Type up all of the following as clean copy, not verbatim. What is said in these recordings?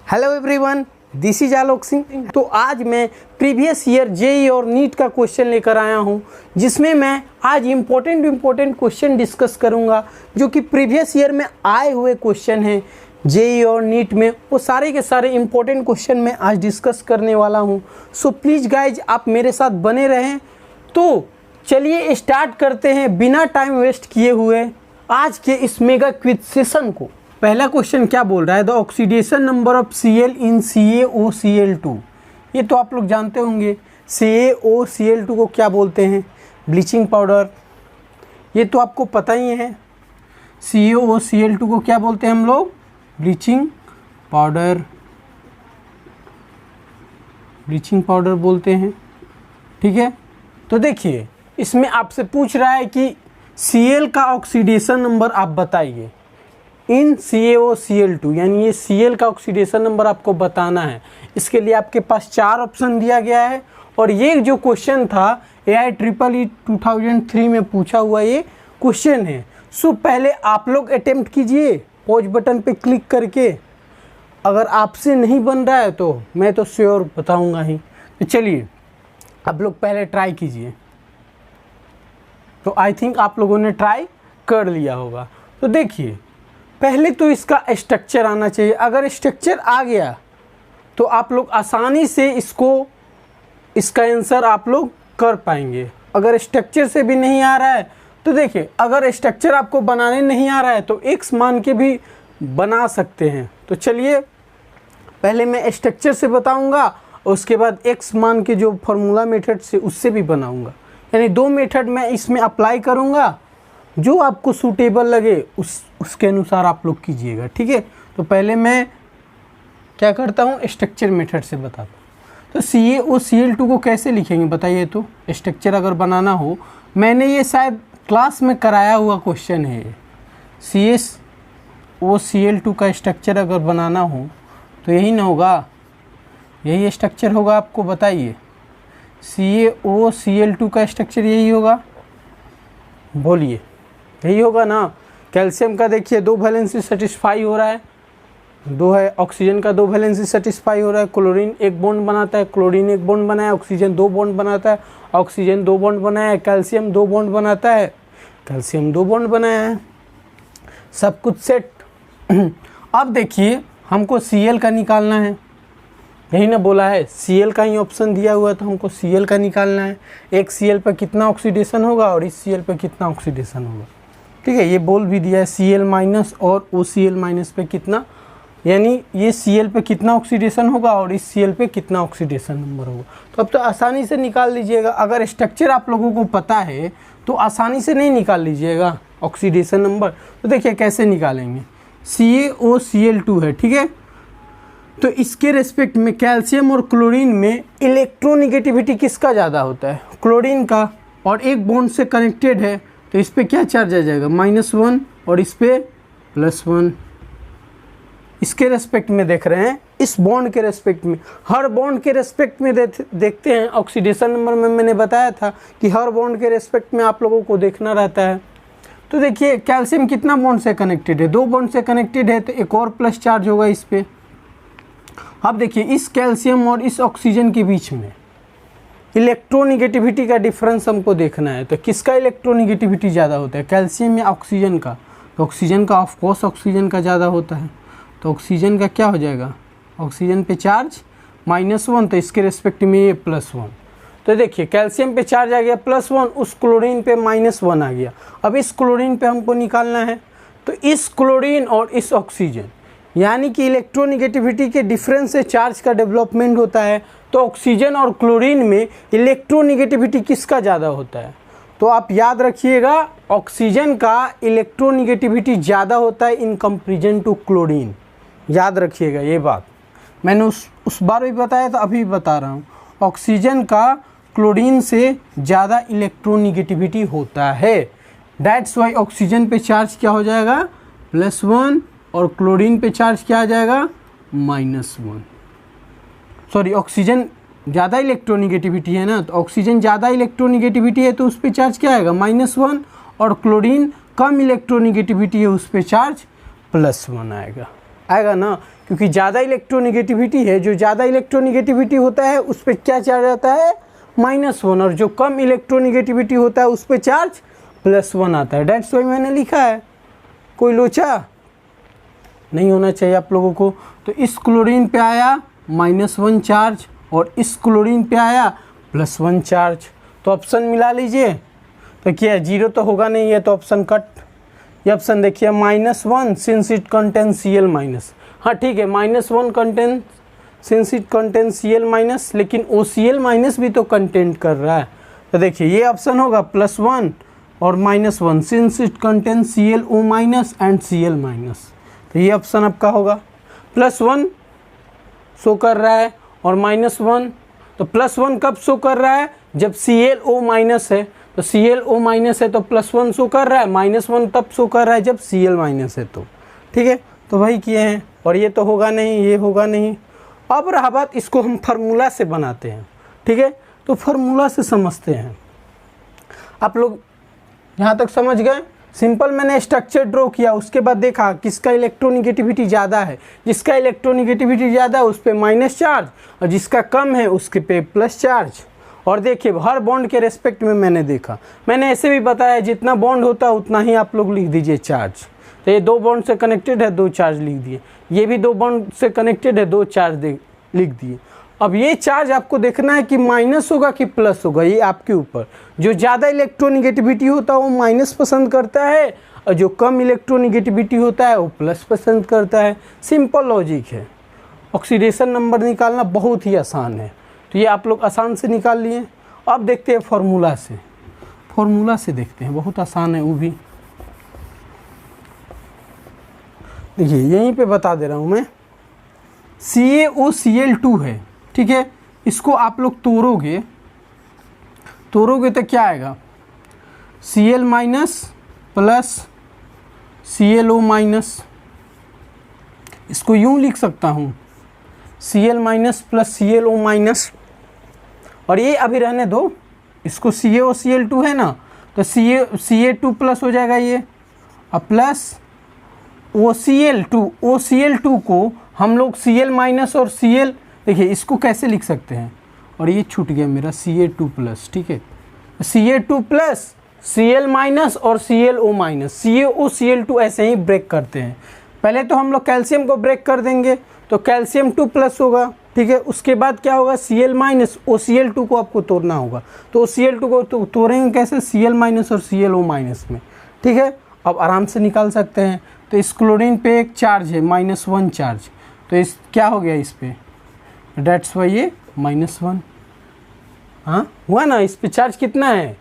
Hello everyone, this is Alok Singh. तो आज मैं प्रीवियस ईयर जेईई और नीट का क्वेश्चन लेकर आया हूं, जिसमें मैं आज इम्पोर्टेंट क्वेश्चन डिस्कस करूंगा जो कि प्रीवियस ईयर में आए हुए क्वेश्चन हैं जेईई और नीट में। वो सारे के सारे इम्पोर्टेंट क्वेश्चन मैं आज डिस्कस करने वाला हूं। सो प्लीज़ गाइज, आप मेरे साथ बने रहें। तो चलिए स्टार्ट करते हैं बिना टाइम वेस्ट किए हुए आज के इस मेगा क्विज सेशन को। पहला क्वेश्चन क्या बोल रहा है, the oxidation number of Cl in CaOCl2। ये तो आप लोग जानते होंगे, CaOCl2 को क्या बोलते हैं, ब्लीचिंग पाउडर। ये तो आपको पता ही है, CaOCl2 को क्या बोलते हैं हम लोग, ब्लीचिंग पाउडर। ब्लीचिंग पाउडर बोलते हैं, ठीक है। तो देखिए, इसमें आपसे पूछ रहा है कि Cl का ऑक्सीडेशन नंबर आप बताइए इन CaOCl2, यानी ये Cl का ऑक्सीडेशन नंबर आपको बताना है। इसके लिए आपके पास 4 ऑप्शन दिया गया है और ये जो क्वेश्चन था AIEEE 2003 में पूछा हुआ ये क्वेश्चन है। सो पहले आप लोग अटेम्प्ट कीजिए पॉज बटन पे क्लिक करके। अगर आपसे नहीं बन रहा है तो मैं तो श्योर बताऊंगा ही। तो चलिए आप लोग पहले ट्राई कीजिए। तो आई थिंक आप लोगों ने ट्राई कर लिया होगा। तो देखिए, पहले तो इसका स्ट्रक्चर आना चाहिए। अगर स्ट्रक्चर आ गया तो आप लोग आसानी से इसका आंसर आप लोग कर पाएंगे। अगर स्ट्रक्चर से भी नहीं आ रहा है तो देखिए, अगर स्ट्रक्चर आपको बनाने नहीं आ रहा है तो x मान के भी बना सकते हैं। तो चलिए पहले मैं स्ट्रक्चर से बताऊंगा और उसके बाद x मान के जो फॉर्मूला मेथड से उससे भी बनाऊंगा। यानी 2 मेथड मैं इसमें अप्लाई करूंगा, जो आपको सूटेबल लगे उसके अनुसार आप लोग कीजिएगा, ठीक है। तो पहले मैं क्या करता हूँ, स्ट्रक्चर मेथड से बताता हूँ। तो CaOCl2 को कैसे लिखेंगे बताइए। तो स्ट्रक्चर अगर बनाना हो, मैंने ये शायद क्लास में कराया हुआ क्वेश्चन है। CaOCl2 का स्ट्रक्चर अगर बनाना हो तो यही ना होगा, यही स्ट्रक्चर होगा। आपको बताइए, CaOCl2 का स्ट्रक्चर यही होगा, बोलिए यही होगा ना। कैल्शियम का देखिए 2 वैलेंसी सेटिस्फाई हो रहा है, 2 है। ऑक्सीजन का 2 वैलेंसी सेटिस्फाई हो रहा है। क्लोरीन 1 बॉन्ड बनाता है, क्लोरीन 1 बॉन्ड बनाया, ऑक्सीजन 2 बॉन्ड बनाता है, ऑक्सीजन 2 बॉन्ड बनाया है। कैल्शियम 2 बॉन्ड बनाता है, कैल्शियम 2 बॉन्ड बनाया है। सब कुछ सेट। अब देखिए, हमको Cl का निकालना है, यही ना बोला है, Cl का ही ऑप्शन दिया हुआ है तो हमको Cl का निकालना है। एक Cl पर कितना ऑक्सीडेशन होगा और इस Cl पर कितना ऑक्सीडेशन होगा, ठीक है। ये बोल भी दिया है Cl माइनस और OCl माइनस पे कितना, यानी ये Cl पे कितना ऑक्सीडेशन होगा और इस Cl पे कितना ऑक्सीडेशन नंबर होगा। तो अब तो आसानी से निकाल लीजिएगा। अगर स्ट्रक्चर आप लोगों को पता है तो आसानी से नहीं निकाल लीजिएगा ऑक्सीडेशन नंबर। तो देखिए कैसे निकालेंगे। CaOCl2 है, ठीक है। तो इसके रेस्पेक्ट में कैल्शियम और क्लोरीन में इलेक्ट्रोनिगेटिविटी किसका ज़्यादा होता है, क्लोरीन का। और एक बॉन्ड से कनेक्टेड है तो इस पर क्या चार्ज आ जाएगा, -1, और इस पर +1। इसके रेस्पेक्ट में देख रहे हैं, इस बॉन्ड के रेस्पेक्ट में। हर बॉन्ड के रेस्पेक्ट में देखते हैं। ऑक्सीडेशन नंबर में मैंने बताया था कि हर बॉन्ड के रेस्पेक्ट में आप लोगों को देखना रहता है। तो देखिए, कैल्शियम कितना बॉन्ड से कनेक्टेड है, 2 बॉन्ड से कनेक्टेड है, तो एक और प्लस चार्ज होगा इस पर। अब देखिए, इस कैल्शियम और इस ऑक्सीजन के बीच में इलेक्ट्रोनिगेटिविटी का डिफरेंस हमको देखना है। तो किसका इलेक्ट्रोनिगेटिविटी ज़्यादा होता है, कैल्शियम या ऑक्सीजन का। तो ऑक्सीजन का, ऑफ कोर्स ऑक्सीजन का ज़्यादा होता है। तो ऑक्सीजन का क्या हो जाएगा, ऑक्सीजन पे चार्ज -1, तो इसके रेस्पेक्ट में ये +1। तो देखिए, कैल्शियम पे चार्ज आ गया +1, उस क्लोरीन पे -1 आ गया। अब इस क्लोरीन पे हमको निकालना है। तो इस क्लोरीन और इस ऑक्सीजन, यानी कि इलेक्ट्रोनिगेटिविटी के डिफरेंस से चार्ज का डेवलपमेंट होता है। तो ऑक्सीजन और क्लोरीन में इलेक्ट्रोनिगेटिविटी किसका ज़्यादा होता है। तो आप याद रखिएगा, ऑक्सीजन का इलेक्ट्रोनिगेटिविटी ज़्यादा होता है इन कंपेरिजन टू क्लोरीन। याद रखिएगा ये बात, मैंने उस बार भी बताया था, अभी बता रहा हूँ। ऑक्सीजन का क्लोरीन से ज़्यादा इलेक्ट्रोनिगेटिविटी होता है। दैट्स वाई ऑक्सीजन पे चार्ज क्या हो जाएगा, +1, और क्लोरीन पे चार्ज क्या आ जाएगा, -1। सॉरी, ऑक्सीजन ज़्यादा इलेक्ट्रोनिगेटिविटी है ना, तो ऑक्सीजन ज़्यादा इलेक्ट्रोनिगेटिविटी है तो उस पर चार्ज क्या आएगा, -1, और क्लोरीन कम इलेक्ट्रोनिगेटिविटी है उस पर चार्ज +1 आएगा। आएगा ना, क्योंकि ज़्यादा इलेक्ट्रोनिगेटिविटी है, जो ज़्यादा इलेक्ट्रोनिगेटिविटी होता है उस पर क्या चार्ज आता है -1, और जो कम इलेक्ट्रोनिगेटिविटी होता है उस पर चार्ज +1 आता है। डेट्स वाई मैंने लिखा है, कोई लोचा नहीं होना चाहिए आप लोगों को। तो इस क्लोरीन पे आया -1 चार्ज और इस क्लोरीन पे आया +1 चार्ज, तो ऑप्शन मिला लीजिए। तो क्या 0 तो होगा नहीं है, तो ऑप्शन कट। ये ऑप्शन देखिए -1 सिंस इट कंटेन Cl-। हाँ ठीक है, -1 contain since it contain Cl-, लेकिन OCl- भी तो कंटेंट कर रहा है। तो देखिए ये ऑप्शन होगा +1 और -1 since it contain ClO- and Cl-। तो ये ऑप्शन आपका होगा। +1 शो कर रहा है और -1, तो +1 कब शो कर रहा है, जब ClO- है। तो ClO- है तो +1 शो कर रहा है, -1 तब शो कर रहा है जब Cl- है। तो ठीक है, तो वही किए हैं। और ये तो होगा नहीं, ये होगा नहीं। अब रहा बात, इसको हम फार्मूला से बनाते हैं। ठीक है, तो फार्मूला से समझते हैं। आप लोग यहाँ तक समझ गए? सिंपल मैंने स्ट्रक्चर ड्रॉ किया, उसके बाद देखा किसका इलेक्ट्रोनिगेटिविटी ज़्यादा है। जिसका इलेक्ट्रोनिगेटिविटी ज़्यादा है उस पर माइनस चार्ज, और जिसका कम है उसके पे प्लस चार्ज। और देखिए हर बॉन्ड के रेस्पेक्ट में मैंने देखा, मैंने ऐसे भी बताया जितना बॉन्ड होता है उतना ही आप लोग लिख दीजिए चार्ज। तो ये 2 बॉन्ड से कनेक्टेड है, 2 चार्ज लिख दिए। ये भी 2 बॉन्ड से कनेक्टेड है, 2 चार्ज लिख दिए। अब ये चार्ज आपको देखना है कि माइनस होगा कि प्लस होगा, ये आपके ऊपर। जो ज़्यादा इलेक्ट्रोनिगेटिविटी होता है वो माइनस पसंद करता है, और जो कम इलेक्ट्रोनिगेटिविटी होता है वो प्लस पसंद करता है। सिंपल लॉजिक है। ऑक्सीडेशन नंबर निकालना बहुत ही आसान है, तो ये आप लोग आसान से निकाल लिए। अब देखते हैं फॉर्मूला से, फॉर्मूला से देखते हैं, बहुत आसान है वो भी। देखिए यहीं पे बता दे रहा हूँ मैं, CaOCl2 है, ठीक है। इसको आप लोग तोड़ोगे तो क्या आएगा, Cl- प्लस ClO-। इसको यूँ लिख सकता हूँ, Cl- प्लस ClO-। और ये अभी रहने दो, इसको CaOCl2 है ना, तो Ca2 प्लस हो जाएगा ये, और प्लस OCl2 को हम लोग Cl- और Cl, देखिए इसको कैसे लिख सकते हैं, और ये छूट गया मेरा Ca2 प्लस, ठीक है। Ca2 प्लस Cl- और ClO-। CaOCl2 ऐसे ही ब्रेक करते हैं। पहले तो हम लोग कैल्शियम को ब्रेक कर देंगे, तो कैल्शियम 2 प्लस होगा, ठीक है। उसके बाद क्या होगा, Cl- OCl2 को आपको तोड़ना होगा। तो OCl2 को तोड़ेंगे कैसे, Cl- और ClO- में, ठीक है। अब आराम से निकाल सकते हैं। तो इस क्लोरीन पे एक चार्ज है -1 चार्ज, तो इस क्या हो गया इस पे, डेट्स वाई ये -1। हाँ हुआ ना, इस पे चार्ज कितना है,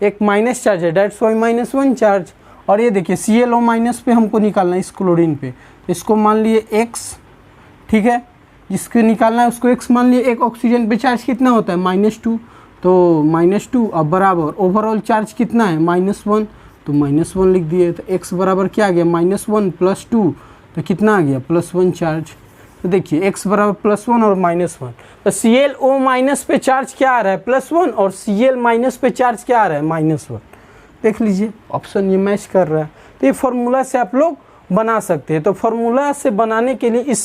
एक माइनस चार्ज है, डेट्स वाई -1 चार्ज। और ये देखिए ClO- पे हमको निकालना है इस क्लोरीन पे, इसको मान लिए x, ठीक है। जिसको निकालना है उसको x मान लिए। एक ऑक्सीजन पे चार्ज कितना होता है, -2, तो -2 अब बराबर ओवरऑल चार्ज कितना है, -1, तो -1 लिख दिए। तो x बराबर क्या आ गया, -1 प्लस 2, तो कितना आ गया, +1 चार्ज। तो देखिए x बराबर +1 और -1, तो ClO- पे चार्ज क्या आ रहा है, +1, और Cl- पे चार्ज क्या आ रहा है, -1। देख लीजिए ऑप्शन ये मैच कर रहा है। तो ये फार्मूला से आप लोग बना सकते हैं। तो फार्मूला से बनाने के लिए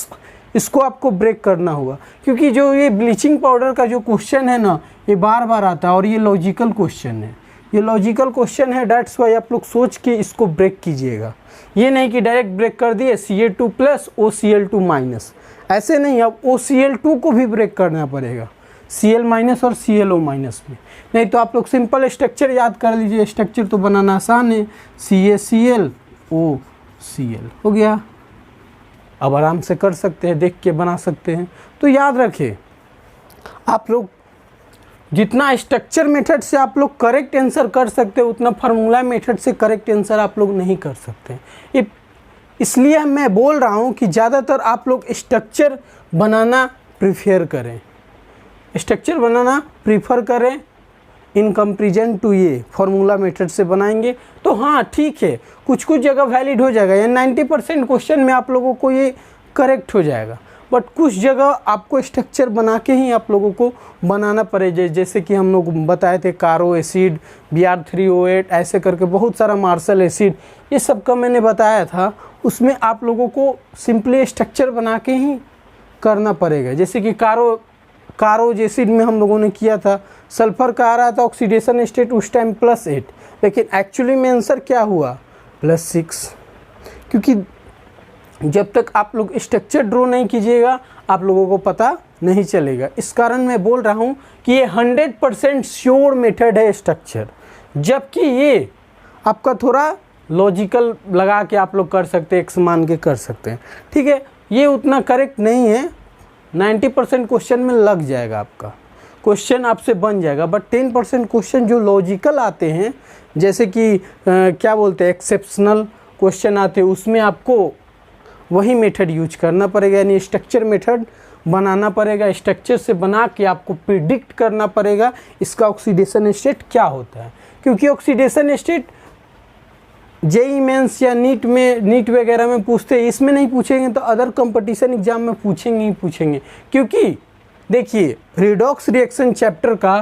इसको आपको ब्रेक करना होगा, क्योंकि जो ये ब्लीचिंग पाउडर का जो क्वेश्चन है ना, ये बार बार आता है, और ये लॉजिकल क्वेश्चन है, ये लॉजिकल क्वेश्चन है। डेट्स वाई आप लोग सोच के इसको ब्रेक कीजिएगा। ये नहीं कि डायरेक्ट ब्रेक कर दिए Ca2 प्लस OCl2-, ऐसे नहीं। अब OCl2 को भी ब्रेक करना पड़ेगा Cl- और ClO- में, नहीं तो आप लोग सिंपल स्ट्रक्चर याद कर लीजिए। स्ट्रक्चर तो बनाना आसान है, CaCl OCl हो गया। अब आराम से कर सकते हैं, देख के बना सकते हैं। तो याद रखें आप लोग, जितना स्ट्रक्चर मेथड से आप लोग करेक्ट आंसर कर सकते हैं, उतना फार्मूला मेथड से करेक्ट आंसर आप लोग नहीं कर सकते। इसलिए मैं बोल रहा हूँ कि ज़्यादातर आप लोग स्ट्रक्चर बनाना प्रीफर करें, स्ट्रक्चर बनाना प्रीफर करें इन कंपेरिजन टू ये फार्मूला मेथड से बनाएंगे। तो हाँ ठीक है, कुछ कुछ जगह वैलिड हो जाएगा, या 90% क्वेश्चन में आप लोगों को ये करेक्ट हो जाएगा, बट कुछ जगह आपको स्ट्रक्चर बना के ही आप लोगों को बनाना पड़ेगा। जैसे कि हम लोग बताए थे कारो एसिड, Br3O8, ऐसे करके बहुत सारा मार्शल एसिड, ये सब का मैंने बताया था। उसमें आप लोगों को सिंपली स्ट्रक्चर बना के ही करना पड़ेगा। जैसे कि कारो जेसिड में हम लोगों ने किया था, सल्फर का आ रहा था ऑक्सीडेशन स्टेट उस टाइम +8, लेकिन एक्चुअली में आंसर क्या हुआ +6, क्योंकि जब तक आप लोग स्ट्रक्चर ड्रॉ नहीं कीजिएगा आप लोगों को पता नहीं चलेगा। इस कारण मैं बोल रहा हूँ कि ये 100% श्योर मेथड है स्ट्रक्चर, जबकि ये आपका थोड़ा लॉजिकल लगा के आप लोग कर सकते हैं, एक्स मान के कर सकते हैं, ठीक है। ये उतना करेक्ट नहीं है, 90% क्वेश्चन में लग जाएगा, आपका क्वेश्चन आपसे बन जाएगा, बट 10% क्वेश्चन जो लॉजिकल आते हैं, जैसे कि क्या बोलते हैं एक्सेप्शनल क्वेश्चन आते हैं, उसमें आपको वही मेथड यूज करना पड़ेगा, यानी स्ट्रक्चर मेथड बनाना पड़ेगा। स्ट्रक्चर से बना के आपको प्रिडिक्ट करना पड़ेगा इसका ऑक्सीडेशन स्टेट क्या होता है, क्योंकि ऑक्सीडेशन स्टेट जेई मेंस या नीट वगैरह में पूछते हैं, इसमें नहीं पूछेंगे तो अदर कंपटीशन एग्जाम में पूछेंगे ही पूछेंगे। क्योंकि देखिए रिडॉक्स रिएक्शन चैप्टर का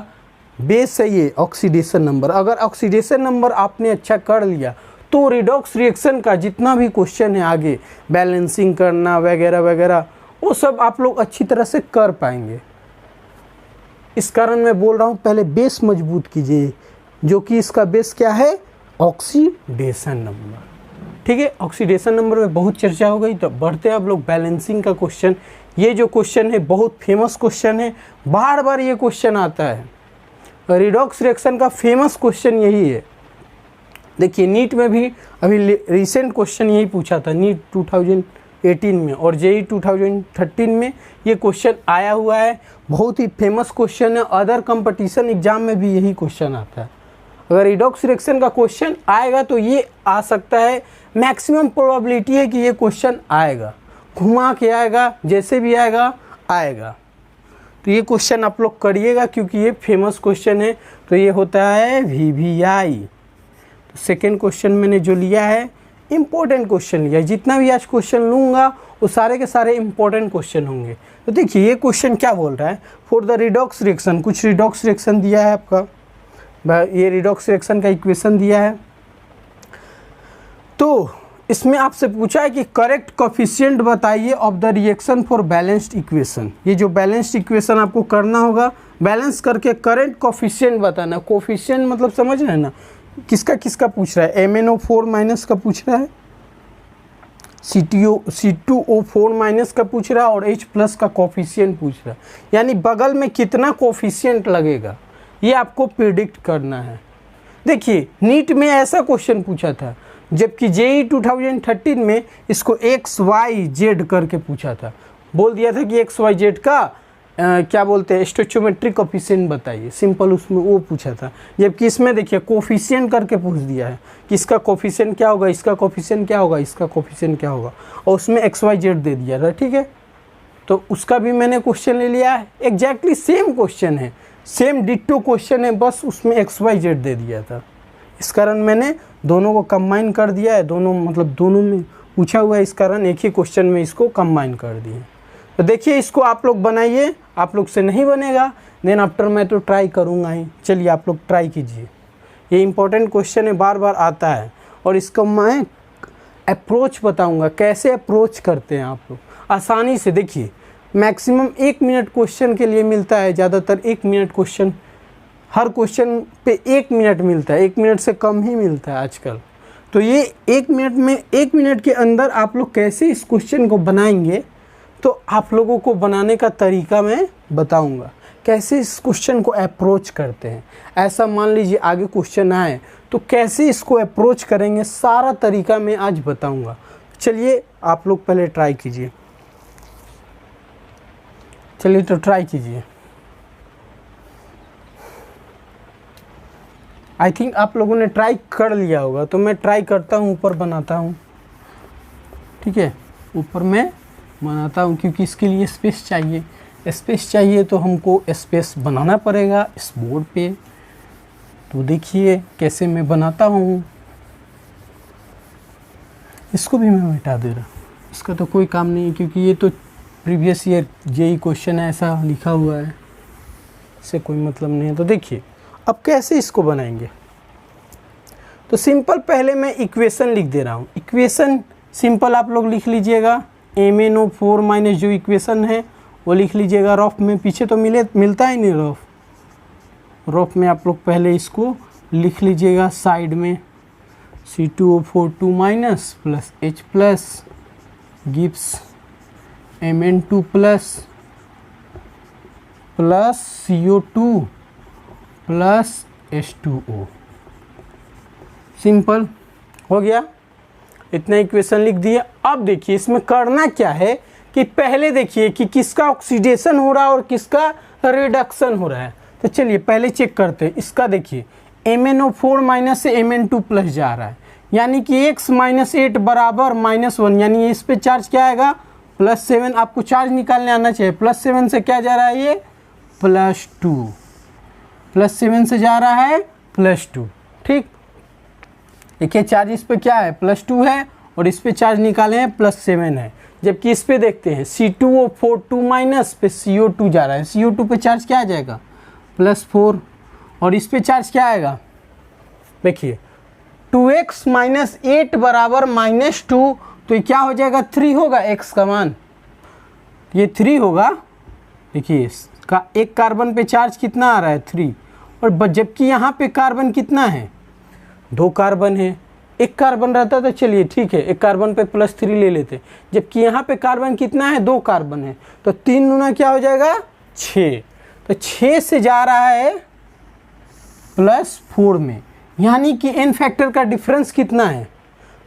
बेस है ये ऑक्सीडेशन नंबर। अगर ऑक्सीडेशन नंबर आपने अच्छा कर लिया तो रिडॉक्स रिएक्शन का जितना भी क्वेश्चन है आगे बैलेंसिंग करना वगैरह वगैरह वो सब आप लोग अच्छी तरह से कर पाएंगे। इस कारण मैं बोल रहा हूँ पहले बेस मजबूत कीजिए, जो कि इसका बेस क्या है ऑक्सीडेशन नंबर, ठीक है। ऑक्सीडेशन नंबर में बहुत चर्चा हो गई, तो बढ़ते हैं आप लोग बैलेंसिंग का क्वेश्चन। ये जो क्वेश्चन है बहुत फेमस क्वेश्चन है, बार बार ये क्वेश्चन आता है, रिडॉक्स रिएक्शन का फेमस क्वेश्चन यही है। देखिए नीट में भी अभी रिसेंट क्वेश्चन यही पूछा था, नीट 2018 में और जेई 2013 में ये क्वेश्चन आया हुआ है, बहुत ही फेमस क्वेश्चन है। अदर कंपटीशन एग्जाम में भी यही क्वेश्चन आता है। अगर रिडॉक्स रिएक्शन का क्वेश्चन आएगा तो ये आ सकता है, मैक्सिमम प्रोबेबिलिटी है कि ये क्वेश्चन आएगा, घुमा के आएगा, जैसे भी आएगा आएगा। तो ये क्वेश्चन आप लोग करिएगा क्योंकि ये फेमस क्वेश्चन है। तो ये होता है VVI। तो सेकेंड क्वेश्चन मैंने जो लिया है इम्पोर्टेंट क्वेश्चन लिया है, जितना भी आज क्वेश्चन लूँगा वो सारे के सारे इम्पोर्टेंट क्वेश्चन होंगे। तो देखिए ये क्वेश्चन क्या बोल रहा है, फॉर द रिडॉक्स रिएक्शन, कुछ रिडॉक्स रिएक्शन दिया है आपका, ये रिडॉक्स रिएक्शन का इक्वेशन दिया है। तो इसमें आपसे पूछा है कि करेक्ट कोफिशिएंट बताइए of the reaction for balanced equation. ये जो बैलेंस्ड इक्वेशन आपको करना होगा, बैलेंस करके करेक्ट कोफिशिएंट बताना। कोफिशिएंट मतलब समझ रहे हैं ना, किसका किसका पूछ रहा है, MnO4 माइनस का पूछ रहा है, C2O4 माइनस का पूछ रहा है और H+ का कोफिशिएंट पूछ रहा है, यानी बगल में कितना कोफिशिएंट लगेगा ये आपको प्रिडिक्ट करना है। देखिए नीट में ऐसा क्वेश्चन पूछा था, जबकि जेई 2013 में इसको XYZ करके पूछा था, बोल दिया था कि XYZ का क्या बोलते हैं स्टोइचोमेट्रिक कोफिशिएंट बताइए, सिंपल उसमें वो पूछा था। जबकि इसमें देखिए कोफिशिएंट करके पूछ दिया है कि इसका कोफिशिएंट क्या होगा, इसका कोफिशिएंट क्या होगा, इसका कोफिशिएंट क्या होगा, और उसमें XYZ दे दिया था, ठीक है। तो उसका भी मैंने क्वेश्चन ले लिया है, एग्जैक्टली सेम क्वेश्चन है, सेम डिट्टो क्वेश्चन है, बस उसमें XYZ दे दिया था। इस कारण मैंने दोनों को कंबाइन कर दिया है, दोनों मतलब दोनों में पूछा हुआ है, इस कारण एक ही क्वेश्चन में इसको कंबाइन कर दिए। तो देखिए इसको आप लोग बनाइए, आप लोग से नहीं बनेगा देन आफ्टर मैं तो ट्राई करूँगा ही। चलिए आप लोग ट्राई कीजिए, ये इंपॉर्टेंट क्वेश्चन है, बार बार आता है, और इसका मैं अप्रोच बताऊँगा कैसे अप्रोच करते हैं आप लोग आसानी से। देखिए मैक्सिमम 1 मिनट क्वेश्चन के लिए मिलता है, ज़्यादातर 1 मिनट क्वेश्चन, हर क्वेश्चन पे 1 मिनट मिलता है, 1 मिनट से कम ही मिलता है आजकल। तो ये 1 मिनट में 1 मिनट के अंदर आप लोग कैसे इस क्वेश्चन को बनाएंगे, तो आप लोगों को बनाने का तरीका मैं बताऊंगा, कैसे इस क्वेश्चन को अप्रोच करते हैं। ऐसा मान लीजिए आगे क्वेश्चन आए तो कैसे इसको अप्रोच करेंगे, सारा तरीका मैं आज बताऊंगा। चलिए आप लोग पहले ट्राई कीजिए, चलिए तो ट्राई कीजिए। आई थिंक आप लोगों ने ट्राई कर लिया होगा, तो मैं ट्राई करता हूँ, ऊपर बनाता हूँ, ठीक है, ऊपर मैं बनाता हूँ क्योंकि इसके लिए स्पेस चाहिए, स्पेस चाहिए तो हमको स्पेस बनाना पड़ेगा इस बोर्ड पे। तो देखिए कैसे मैं बनाता हूँ, इसको भी मैं मिटा दे रहा, इसका तो कोई काम नहीं है क्योंकि ये तो प्रीवियस ईयर जेई क्वेश्चन है, ऐसा लिखा हुआ है, इससे कोई मतलब नहीं है। तो देखिए अब कैसे इसको बनाएंगे, तो सिंपल पहले मैं इक्वेशन लिख दे रहा हूँ। इक्वेशन सिंपल आप लोग लिख लीजिएगा MnO4 माइनस जो इक्वेशन है वो लिख लीजिएगा रफ में, पीछे तो मिलता ही नहीं रफ में आप लोग पहले इसको लिख लीजिएगा साइड में C2O4 2 minus plus H plus gives Mn2 plus CO2 plus H2O। Simple हो गया, इतना इक्वेशन लिख दिए। अब देखिए इसमें करना क्या है कि पहले देखिए कि किसका ऑक्सीडेशन हो रहा है और किसका रिडक्शन हो रहा है। तो चलिए पहले चेक करते हैं इसका। देखिए MnO4 माइनस से Mn2 प्लस जा रहा है, यानी कि x माइनस 8 बराबर -1, यानी इस पे चार्ज क्या आएगा +7। आपको चार्ज निकालने आना चाहिए। +7 से क्या जा रहा है ये +2, +7 से जा रहा है +2। ठीक, देखिए चार्ज इस पे क्या है +2 है और इस पे चार्ज निकाले हैं +7 है। जबकि इस पे देखते हैं C2O4 2 माइनस पे CO2 जा रहा है, CO2 पे चार्ज क्या आ जाएगा +4 और इस पे चार्ज क्या आएगा, देखिए 2x माइनस 8 बराबर -2, तो ये क्या हो जाएगा 3 होगा x का मान, ये 3 होगा। देखिए इसका एक कार्बन पे चार्ज कितना आ रहा है 3, और जबकि यहाँ पे कार्बन कितना है 2 कार्बन है। एक कार्बन रहता तो चलिए ठीक है, एक कार्बन पे +3 ले लेते, जबकि यहाँ पे कार्बन कितना है 2 कार्बन है, तो 3 गुना क्या हो जाएगा 6, तो 6 से जा रहा है +4 में, यानी कि n फैक्टर का डिफरेंस कितना है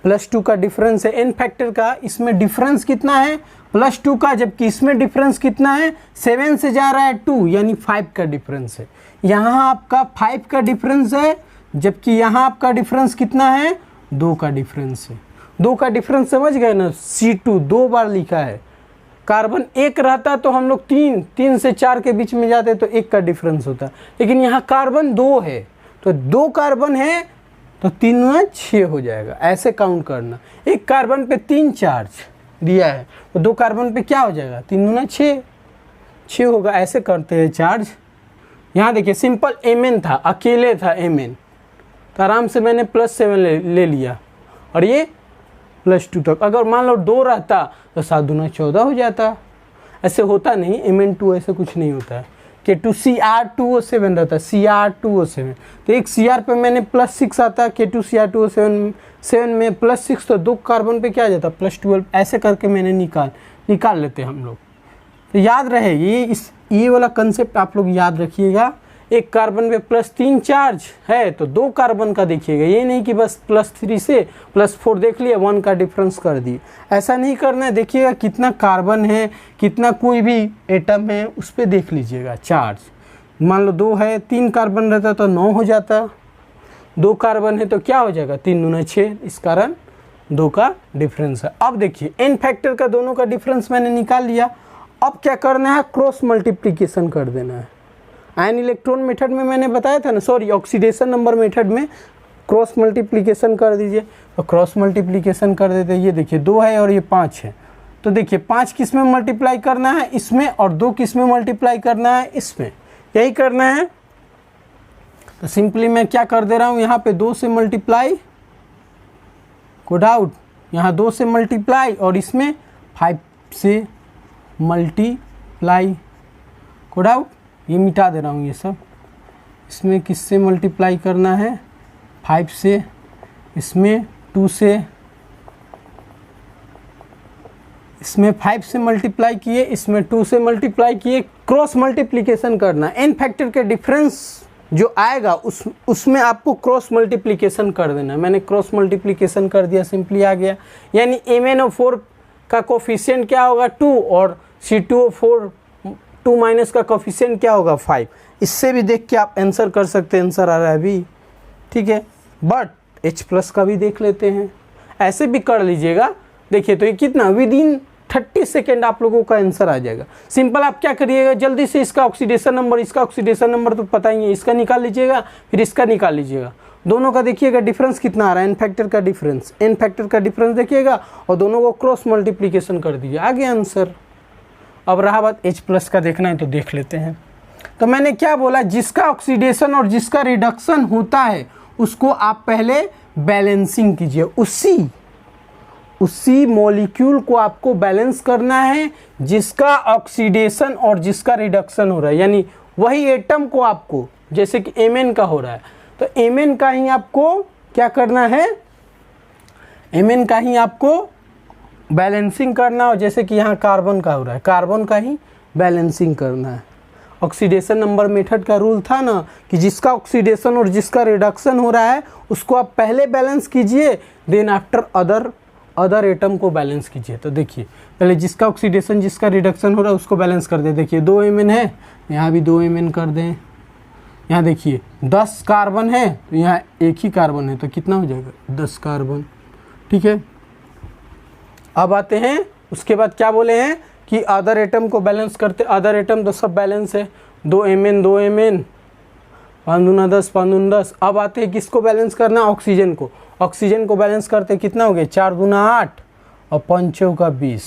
+2 का डिफरेंस है। n फैक्टर का इसमें डिफरेंस कितना है +2 का, जबकि इसमें डिफरेंस कितना है 7 से जा रहा है 2, यानी 5 का डिफरेंस है। यहाँ आपका 5 का डिफरेंस है, जबकि यहाँ आपका डिफरेंस कितना है 2 का डिफरेंस है। 2 का डिफरेंस समझ गए ना, C2 2 बार लिखा है। कार्बन 1 रहता तो हम लोग 3 से 4 के बीच में जाते तो 1 का डिफरेंस होता, लेकिन यहाँ कार्बन 2 है तो 2 कार्बन है तो 3 गुना 6 हो जाएगा। ऐसे काउंट करना, एक कार्बन पे 3 चार्ज दिया है तो 2 कार्बन पे क्या हो जाएगा 3 गुना 6 होगा। ऐसे करते हैं चार्ज। यहाँ देखिए सिंपल Mn था, अकेले था Mn, तो आराम से मैंने +7 ले लिया और ये +2 तक। अगर मान लो 2 रहता तो 7 दूना 14 हो जाता। ऐसे होता नहीं, Mn2 ऐसे कुछ नहीं होता है। K2Cr2O7 रहता, Cr2O7, तो एक Cr पे मैंने +6 आता, K2Cr2O7 में +6, तो 2 कार्बन पे क्या आ जाता +12। ऐसे करके मैंने निकाल लेते हम लोग। तो याद रहे ये वाला कंसेप्ट आप लोग याद रखिएगा। एक कार्बन पे +3 चार्ज है तो 2 कार्बन का देखिएगा, ये नहीं कि बस +3 से +4 देख लिया 1 का डिफरेंस कर दिए, ऐसा नहीं करना है। देखिएगा कितना कार्बन है, कितना कोई भी एटम है उस पर देख लीजिएगा चार्ज। मान लो 2 है, 3 कार्बन रहता तो 9 हो जाता, 2 कार्बन है तो क्या हो जाएगा 3 गुना 6, इस कारण 2 का डिफरेंस है। अब देखिए n फैक्टर का दोनों का डिफरेंस मैंने निकाल लिया। अब क्या करना है, क्रॉस मल्टीप्लिकेशन कर देना है। आयन इलेक्ट्रॉन मेथड में मैंने बताया था ना, सॉरी ऑक्सीडेशन नंबर मेथड में क्रॉस मल्टीप्लिकेशन कर दीजिए। तो क्रॉस मल्टीप्लिकेशन कर देते हैं। ये देखिए 2 है और ये 5 है, तो देखिए 5 किस में मल्टीप्लाई करना है इसमें, और 2 किस में मल्टीप्लाई करना है इसमें, यही करना है। तो सिंपली मैं क्या कर दे रहा हूँ, यहाँ पे 2 से मल्टीप्लाई को डाउट, यहाँ 2 से मल्टीप्लाई और इसमें 5 से मल्टीप्लाई को डाउट, ये मिटा दे रहा हूँ ये सब। इसमें किससे मल्टीप्लाई करना है 5 से, इसमें 2 से, इसमें 5 से मल्टीप्लाई किए, इसमें 2 से मल्टीप्लाई किए। क्रॉस मल्टीप्लिकेशन करना, n फैक्टर के डिफरेंस जो आएगा उसमें आपको क्रॉस मल्टीप्लिकेशन कर देना। मैंने क्रॉस मल्टीप्लिकेशन कर दिया, सिंपली आ गया। यानी MnO4 का कोफिशिएंट क्या होगा 2 और C2O4 2 माइनस का कोफिशिएंट क्या होगा 5। इससे भी देख के आप आंसर कर सकते हैं, आंसर आ रहा है अभी, ठीक है। बट H+ का भी देख लेते हैं, ऐसे भी कर लीजिएगा। देखिए तो ये कितना विदिन 30 सेकेंड आप लोगों का आंसर आ जाएगा। सिंपल आप क्या करिएगा, जल्दी से इसका ऑक्सीडेशन नंबर, इसका ऑक्सीडेशन नंबर तो पता ही है, इसका निकाल लीजिएगा, फिर इसका निकाल लीजिएगा। दोनों का देखिएगा डिफरेंस कितना आ रहा है, n फैक्टर का डिफरेंस देखिएगा और दोनों को क्रॉस मल्टीप्लिकेशन कर दीजिए, आ गया आंसर। अब रहा बात H+ का देखना है तो देख लेते हैं। तो मैंने क्या बोला, जिसका ऑक्सीडेशन और जिसका रिडक्शन होता है उसको आप पहले बैलेंसिंग कीजिए, उसी मॉलिक्यूल को आपको बैलेंस करना है जिसका ऑक्सीडेशन और जिसका रिडक्शन हो रहा है, यानी वही एटम को आपको, जैसे कि Mn का हो रहा है तो Mn का ही आपको क्या करना है, Mn का ही आपको बैलेंसिंग करना, और जैसे कि यहाँ कार्बन का हो रहा है कार्बन का ही बैलेंसिंग करना है। ऑक्सीडेशन नंबर मेथड का रूल था ना कि जिसका ऑक्सीडेशन और जिसका रिडक्शन हो रहा है उसको आप पहले बैलेंस कीजिए, देन आफ्टर अदर एटम को बैलेंस कीजिए। तो देखिए पहले जिसका ऑक्सीडेशन जिसका रिडक्शन हो रहा है उसको बैलेंस कर दे। देखिए 2 Mn है, यहाँ भी 2 Mn कर दें। यहाँ देखिए 10 कार्बन है तो यहाँ एक ही कार्बन है तो कितना हो जाएगा 10 कार्बन। ठीक है, अब आते हैं उसके बाद क्या बोले हैं कि अदर एटम को बैलेंस करते। अदर एटम तो सब बैलेंस है, 2 Mn 2 Mn, 5 दूना 10 5 दूना 10। अब आते हैं किसको बैलेंस करना, ऑक्सीजन को। ऑक्सीजन को बैलेंस करते कितना हो गया 4 दूना 8 और 5 चौका 20,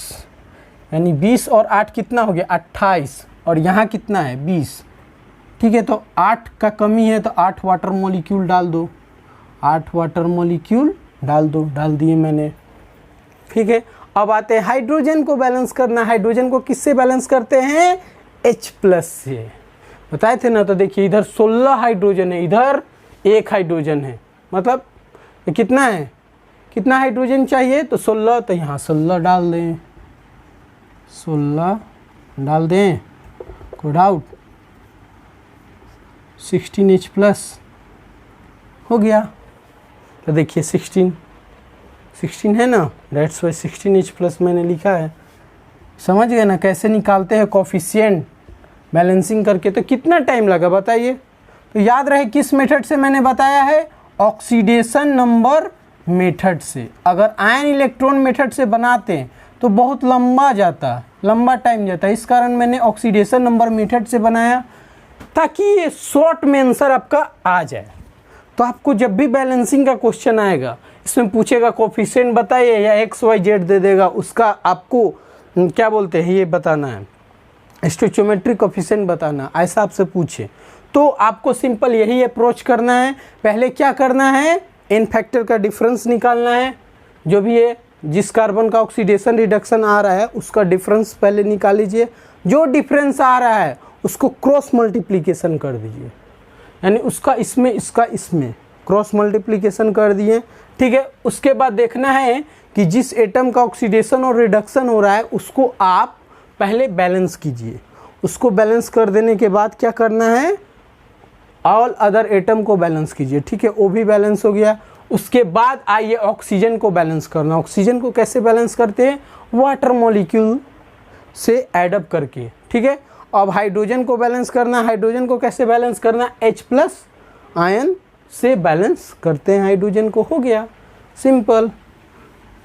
यानी 20 और 8 कितना हो गया 28, और यहाँ कितना है 20। ठीक है, तो 8 का कमी है तो 8 वाटर मॉलिक्यूल डाल दो, 8 वाटर मॉलिक्यूल डाल दो, डाल दिए मैंने। ठीक है, अब आते हैं हाइड्रोजन को बैलेंस करना। हाइड्रोजन को किससे बैलेंस करते हैं, H+ से, बताए थे ना। तो देखिए इधर 16 हाइड्रोजन है, इधर 1 हाइड्रोजन है, मतलब कितना है, कितना हाइड्रोजन चाहिए तो 16, तो यहाँ 16 डाल दें, 16 डाल दें, कोई डाउट। 16H+ हो गया। तो देखिए 16 है ना, डेट्स वाई 16H+ मैंने लिखा है। समझ गए ना कैसे निकालते हैं कोफिशिएंट बैलेंसिंग करके। तो कितना टाइम लगा बताइए। तो याद रहे किस मेथड से मैंने बताया है, ऑक्सीडेशन नंबर मेथड से। अगर आयन इलेक्ट्रॉन मेथड से बनाते हैं तो बहुत लंबा जाता, लंबा टाइम जाता है, इस कारण मैंने ऑक्सीडेशन नंबर मेथड से बनाया ताकि ये शॉर्ट में आंसर आपका आ जाए। तो आपको जब भी बैलेंसिंग का क्वेश्चन आएगा इसमें पूछेगा कोफिशिएंट बताइए या XYZ दे देगा, उसका आपको क्या बोलते हैं ये बताना है, स्टोइचियोमेट्रिक कोफिशिएंट बताना, ऐसा आपसे पूछे तो आपको सिंपल यही अप्रोच करना है। पहले क्या करना है, n फैक्टर का डिफरेंस निकालना है, जो भी है जिस कार्बन का ऑक्सीडेशन रिडक्शन आ रहा है उसका डिफरेंस पहले निकाल लीजिए। जो डिफरेंस आ रहा है उसको क्रॉस मल्टीप्लिकेशन कर दीजिए, यानी उसका इसमें इसका इसमें क्रॉस मल्टीप्लिकेशन कर दिए। ठीक है, उसके बाद देखना है कि जिस एटम का ऑक्सीडेशन और रिडक्शन हो रहा है उसको आप पहले बैलेंस कीजिए। उसको बैलेंस कर देने के बाद क्या करना है, ऑल अदर एटम को बैलेंस कीजिए। ठीक है, वो भी बैलेंस हो गया। उसके बाद आइए ऑक्सीजन को बैलेंस करना। ऑक्सीजन को कैसे बैलेंस करते हैं, वाटर मॉलिक्यूल से एडअप करके। ठीक है, अब हाइड्रोजन को बैलेंस करना। हाइड्रोजन को कैसे बैलेंस करना, H+ आयन से बैलेंस करते हैं हाइड्रोजन को। हो गया सिंपल,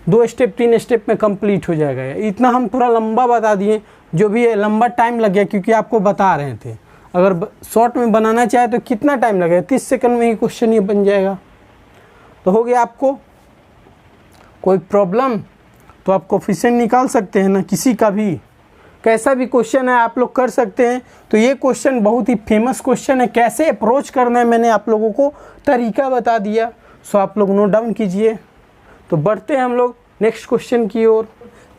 2 स्टेप 3 स्टेप में कंप्लीट हो जाएगा। इतना हम पूरा लंबा बता दिए, जो भी है लंबा टाइम लग गया क्योंकि आपको बता रहे थे। अगर शॉर्ट में बनाना चाहे तो कितना टाइम लगेगा, 30 सेकंड में ही क्वेश्चन ये बन जाएगा। तो हो गया। आपको कोई प्रॉब्लम तो आप कोफिशिएंट निकाल सकते हैं ना, किसी का भी कैसा भी क्वेश्चन है आप लोग कर सकते हैं। तो ये क्वेश्चन बहुत ही फेमस क्वेश्चन है, कैसे अप्रोच करना है मैंने आप लोगों को तरीका बता दिया। सो आप लोग नोट डाउन कीजिए। तो बढ़ते हैं हम लोग नेक्स्ट क्वेश्चन की ओर।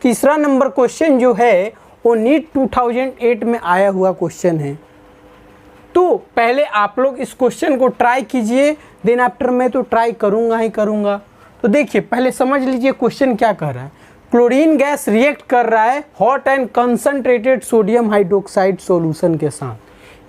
तीसरा नंबर क्वेश्चन जो है वो नीट 2008 में आया हुआ क्वेश्चन है। तो पहले आप लोग इस क्वेश्चन को ट्राई कीजिए, देन आफ्टर मैं तो ट्राई करूँगा ही करूँगा। तो देखिए पहले समझ लीजिए क्वेश्चन क्या कह रहा है। क्लोरीन गैस रिएक्ट कर रहा है hot and concentrated sodium hydroxide solution के साथ,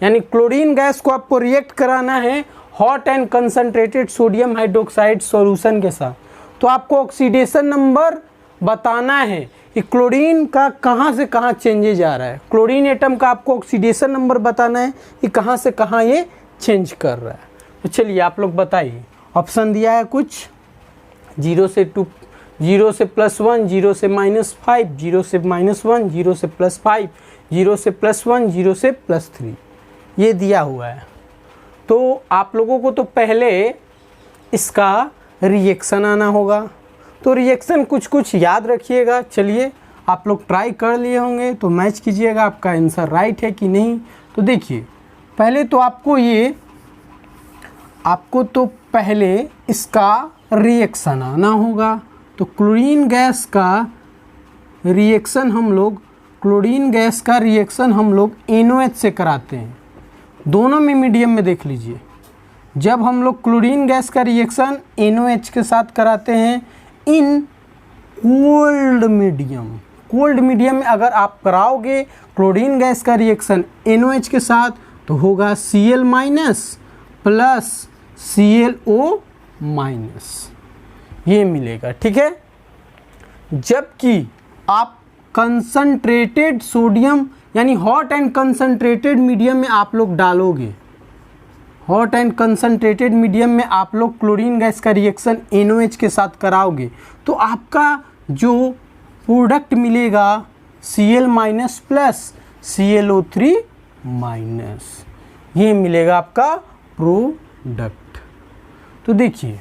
यानी क्लोरीन गैस को आपको रिएक्ट कराना है hot and concentrated sodium hydroxide solution के साथ। तो आपको ऑक्सीडेशन नंबर बताना है कि क्लोरीन का कहाँ से कहाँ चेंजेज आ रहा है। क्लोरीन एटम का आपको ऑक्सीडेशन नंबर बताना है कि कहाँ से कहाँ ये चेंज कर रहा है। तो चलिए आप लोग बताइए। ऑप्शन दिया है कुछ 0 से +1, 0 से -5, 0 से -1, 0 से +5, 0 से +1, 0 से +3, ये दिया हुआ है। तो आप लोगों को तो पहले इसका रिएक्शन आना होगा। तो रिएक्शन कुछ कुछ याद रखिएगा। चलिए आप लोग ट्राई कर लिए होंगे तो मैच कीजिएगा आपका आंसर राइट है कि नहीं। तो देखिए पहले तो आपको तो पहले इसका रिएक्शन आना होगा। तो क्लोरीन गैस का रिएक्शन हम लोग NOH से कराते हैं। दोनों में मीडियम में देख लीजिए, जब हम लोग क्लोरीन गैस का रिएक्शन NOH के साथ कराते हैं इन कोल्ड मीडियम में अगर आप कराओगे क्लोरीन गैस का रिएक्शन NOH के साथ तो होगा Cl minus plus ClO minus, ये मिलेगा। ठीक है, जबकि आप कंसंट्रेटेड सोडियम यानी हॉट एंड कंसंट्रेटेड मीडियम में आप लोग डालोगे, हॉट एंड कंसंट्रेटेड मीडियम में आप लोग क्लोरीन गैस का रिएक्शन NOH के साथ कराओगे तो आपका जो प्रोडक्ट मिलेगा Cl minus plus ClO3 minus, ये मिलेगा आपका प्रोडक्ट। तो देखिए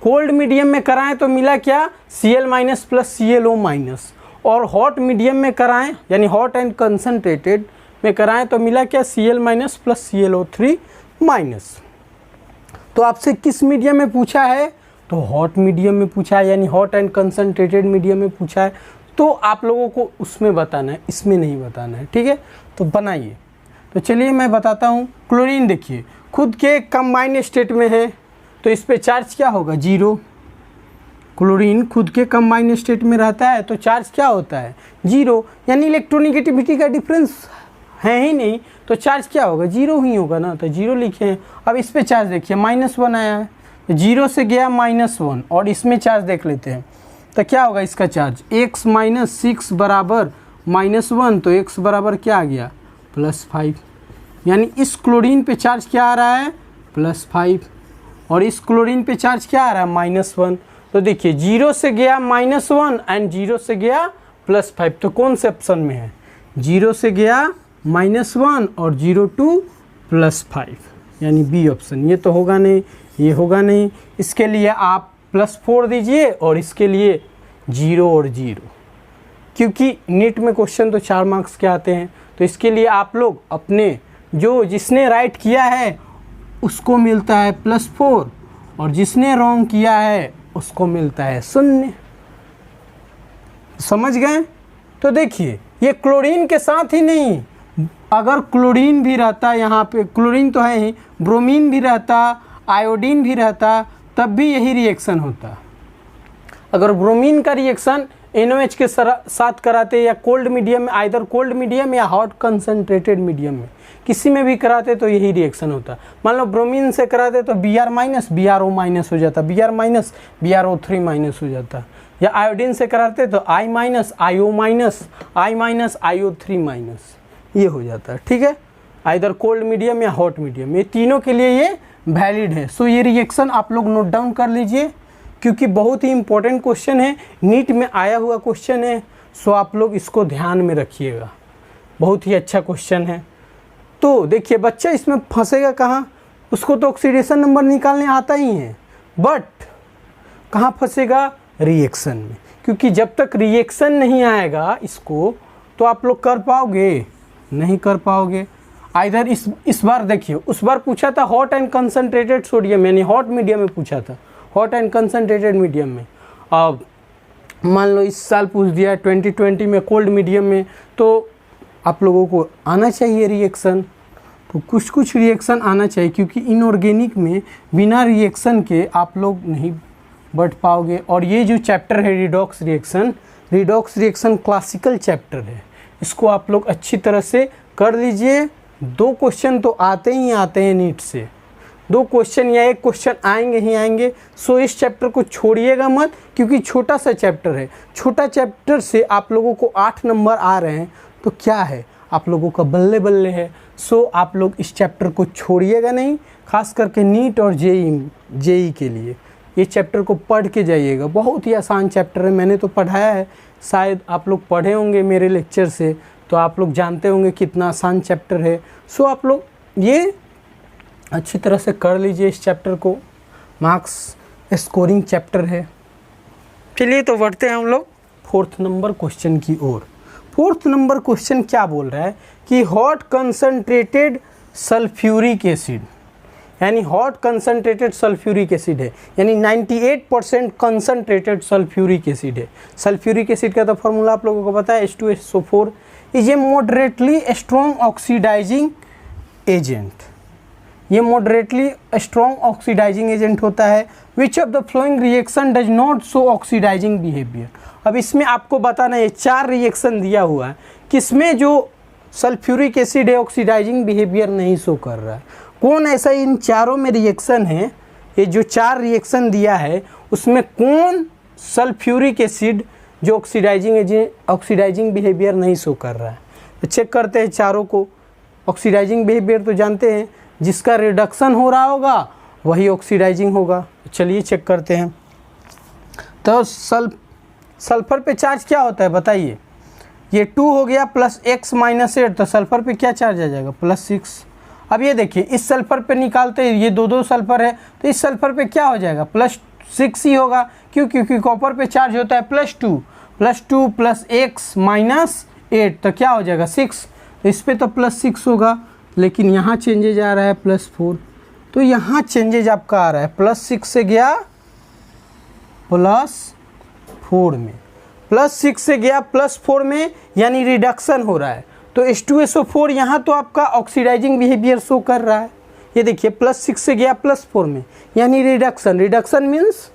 कोल्ड मीडियम में कराएं तो मिला क्या, Cl minus plus ClO minus, और हॉट मीडियम में कराएं यानी हॉट एंड कंसंट्रेटेड में कराएं तो मिला क्या, Cl minus plus ClO3 minus. तो आपसे किस मीडियम में पूछा है, तो हॉट मीडियम में पूछा है, यानी हॉट एंड कंसंट्रेटेड मीडियम में पूछा है, तो आप लोगों को उसमें बताना है, इसमें नहीं बताना है। ठीक है, तो बनाइए। तो चलिए मैं बताता हूँ। क्लोरीन देखिए खुद के कंबाइंड स्टेट में है तो इस पे चार्ज क्या होगा, 0। क्लोरीन खुद के कंबाइंड स्टेट में रहता है तो चार्ज क्या होता है, 0, यानी इलेक्ट्रोनेगेटिविटी का डिफरेंस है ही नहीं, तो चार्ज क्या होगा, 0 ही होगा ना, तो 0 लिखे हैं। अब इस पे चार्ज देखिए -1 आया है, 0 से गया -1, और इसमें चार्ज देख लेते हैं तो क्या होगा इसका चार्ज, x माइनस 6 बराबर -1, तो x बराबर क्या आ गया, +5, यानी इस क्लोरीन पे चार्ज क्या आ रहा है, +5, और इस क्लोरीन पे चार्ज क्या आ रहा है, -1। तो देखिए 0 से गया -1 एंड 0 से गया +5, तो कौन से ऑप्शन में है, 0 से गया -1 और 0 to +5, यानी बी ऑप्शन। ये तो होगा नहीं, ये होगा नहीं, इसके लिए आप +4 दीजिए और इसके लिए 0 और 0, क्योंकि नीट में क्वेश्चन तो 4 मार्क्स के आते हैं, तो इसके लिए आप लोग अपने जो जिसने राइट किया है उसको मिलता है +4 और जिसने रॉन्ग किया है उसको मिलता है 0। समझ गए। तो देखिए ये क्लोरीन के साथ ही नहीं, अगर क्लोरीन भी रहता, यहाँ पे क्लोरीन तो है ही, ब्रोमीन भी रहता, आयोडीन भी रहता, तब भी यही रिएक्शन होता। अगर ब्रोमीन का रिएक्शन NOH के साथ कराते या कोल्ड मीडियम में, आइदर कोल्ड मीडियम या हॉट कंसंट्रेटेड मीडियम में, किसी में भी कराते तो यही रिएक्शन होता। मान लो ब्रोमीन से कराते तो Br माइनस BrO माइनस हो जाता, Br माइनस BrO3 माइनस हो जाता, या आयोडीन से कराते तो I minus IO minus I minus IO3 minus, ये हो जाता है। ठीक है, आइदर कोल्ड मीडियम या हॉट मीडियम, ये तीनों के लिए ये वैलिड है। सो ये रिएक्शन आप लोग नोट डाउन कर लीजिए, क्योंकि बहुत ही इंपॉर्टेंट क्वेश्चन है, नीट में आया हुआ क्वेश्चन है। सो आप लोग इसको ध्यान में रखिएगा, बहुत ही अच्छा क्वेश्चन है। तो देखिए बच्चा इसमें फंसेगा कहाँ, उसको तो ऑक्सीडेशन नंबर निकालने आता ही है, बट कहाँ फंसेगा, रिएक्शन में, क्योंकि जब तक रिएक्शन नहीं आएगा इसको तो आप लोग कर पाओगे, नहीं कर पाओगे। आइधर इस बार देखिए, उस बार पूछा था हॉट एंड कंसंट्रेटेड सोडियम, यानी हॉट मीडियम में पूछा था, हॉट एंड कंसंट्रेटेड मीडियम में। अब मान लो इस साल पूछ दिया 2020 में कोल्ड मीडियम में, तो आप लोगों को आना चाहिए रिएक्शन, तो कुछ कुछ रिएक्शन आना चाहिए, क्योंकि इनऑर्गेनिक में बिना रिएक्शन के आप लोग नहीं बढ़ पाओगे। और ये जो चैप्टर है रिडॉक्स रिएक्शन क्लासिकल चैप्टर है, इसको आप लोग अच्छी तरह से कर लीजिए। 2 क्वेश्चन तो आते ही आते हैं नीट से, 2 क्वेश्चन या 1 क्वेश्चन आएंगे ही आएंगे। सो इस चैप्टर को छोड़िएगा मत, क्योंकि छोटा सा चैप्टर है, छोटा चैप्टर से आप लोगों को 8 नंबर आ रहे हैं, तो क्या है, आप लोगों का बल्ले बल्ले है। सो आप लोग इस चैप्टर को छोड़िएगा नहीं, खास करके नीट और जेई के लिए ये चैप्टर को पढ़ के जाइएगा। बहुत ही आसान चैप्टर है, मैंने तो पढ़ाया है, शायद आप लोग पढ़े होंगे मेरे लेक्चर से, तो आप लोग जानते होंगे कितना आसान चैप्टर है। सो आप लोग ये अच्छी तरह से कर लीजिए इस चैप्टर को, मार्क्स स्कोरिंग चैप्टर है। चलिए तो बढ़ते हैं हम लोग 4th नंबर क्वेश्चन की ओर। 4th नंबर क्वेश्चन क्या बोल रहा है कि हॉट कंसंट्रेटेड सल्फ्यूरिक एसिड, यानी हॉट कंसनट्रेटेड सल्फ्यूरिक एसिड है, यानी 98% कंसनट्रेटेड सल्फ्यूरिक एसिड है। सल्फ्यूरिक एसिड का तो फॉर्मूला आप लोगों को पता है, H2SO4 is a moderately strong oxidising agent. ये मॉडरेटली स्ट्रॉन्ग ऑक्सीडाइजिंग एजेंट होता है। Which of the following reaction does not show oxidising behaviour. अब इसमें आपको बताना है 4 रिएक्शन दिया हुआ है, किसमें जो सल्फ्यूरिक एसिड है ऑक्सीडाइजिंग बिहेवियर नहीं शो कर रहा है। कौन ऐसा इन चारों में रिएक्शन है, ये जो 4 रिएक्शन दिया है उसमें कौन सल्फ्यूरिक एसिड जो ऑक्सीडाइजिंग बिहेवियर नहीं शो कर रहा है। तो चेक करते हैं चारों को। ऑक्सीडाइजिंग बिहेवियर तो जानते हैं, जिसका रिडक्शन हो रहा होगा वही ऑक्सीडाइजिंग होगा। चलिए चेक करते हैं। तो सल्फर पे चार्ज क्या होता है बताइए। ये 2 हो गया प्लस x माइनस 8, तो सल्फर पे क्या चार्ज आ जाएगा +6। अब ये देखिए इस सल्फर पे निकालते हैं, ये दो सल्फर है तो इस सल्फर पे क्या हो जाएगा +6 ही होगा। क्यों? क्योंकि कॉपर पे चार्ज होता है +2 प्लस x माइनस 8, तो क्या हो जाएगा 6। तो इस पे तो +6 होगा, लेकिन यहाँ चेंजेज आ रहा है +4, तो यहाँ चेंजेज आपका आ रहा है +6 से गया +4 में, +6 से गया +4 में, यानी रिडक्शन हो रहा है। तो H2SO4 यहाँ तो आपका ऑक्सीडाइजिंग बिहेवियर शो कर रहा है। ये देखिए +6 से गया +4 में, यानी रिडक्शन मीन्स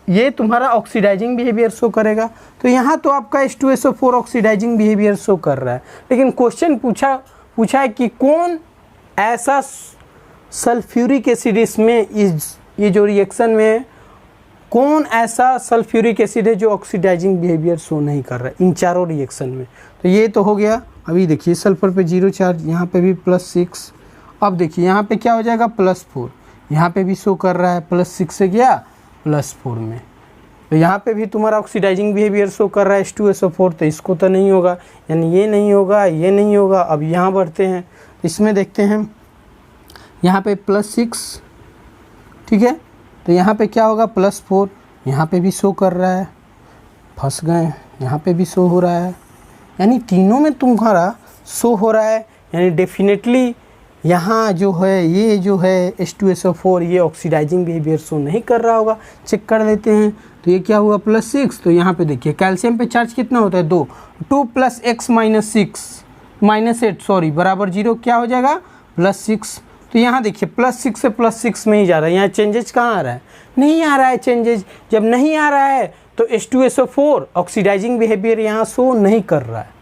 ये तुम्हारा ऑक्सीडाइजिंग बिहेवियर शो करेगा। तो यहाँ तो आपका H2SO4 ऑक्सीडाइजिंग बिहेवियर शो कर रहा है, लेकिन क्वेश्चन पूछा है कि कौन ऐसा सल्फ्यूरिक एसिड इसमें ये जो रिएक्शन में कौन ऐसा सल्फ्यूरिक एसिड है जो ऑक्सीडाइजिंग बिहेवियर शो नहीं कर रहा है इन चारों रिएक्शन में। तो ये तो हो गया। अभी देखिए सल्फर पे 0 चार्ज, यहाँ पे भी +6। अब देखिए यहाँ पे क्या हो जाएगा +4, यहाँ पे भी शो कर रहा है +6 से गया +4 में, तो यहाँ पे भी तुम्हारा ऑक्सीडाइजिंग बिहेवियर शो कर रहा है H2SO4, तो इसको तो नहीं होगा, यानी ये नहीं होगा, ये नहीं होगा। अब यहाँ बढ़ते हैं, इसमें देखते हैं यहाँ पे +6, ठीक है, तो यहाँ पे क्या होगा +4, यहाँ पे भी शो कर रहा है, फंस गए, यहाँ पे भी शो हो रहा है, यानी तीनों में तुम्हारा शो हो रहा है। यानी डेफिनेटली यहाँ जो है ये जो है H2SO4 ये ऑक्सीडाइजिंग बिहेवियर शो नहीं कर रहा होगा। चेक कर लेते हैं, तो ये क्या हुआ +6, तो यहाँ पे देखिए कैल्शियम पे चार्ज कितना होता है 2 प्लस x माइनस 8 सॉरी बराबर 0, क्या हो जाएगा +6। तो यहाँ देखिए +6 से +6 में ही जा रहा है, यहाँ चेंजेज कहाँ आ रहा है, नहीं आ रहा है चेंजेज। जब नहीं आ रहा है तो H2SO4 ऑक्सीडाइजिंग बिहेवियर यहाँ शो नहीं कर रहा है।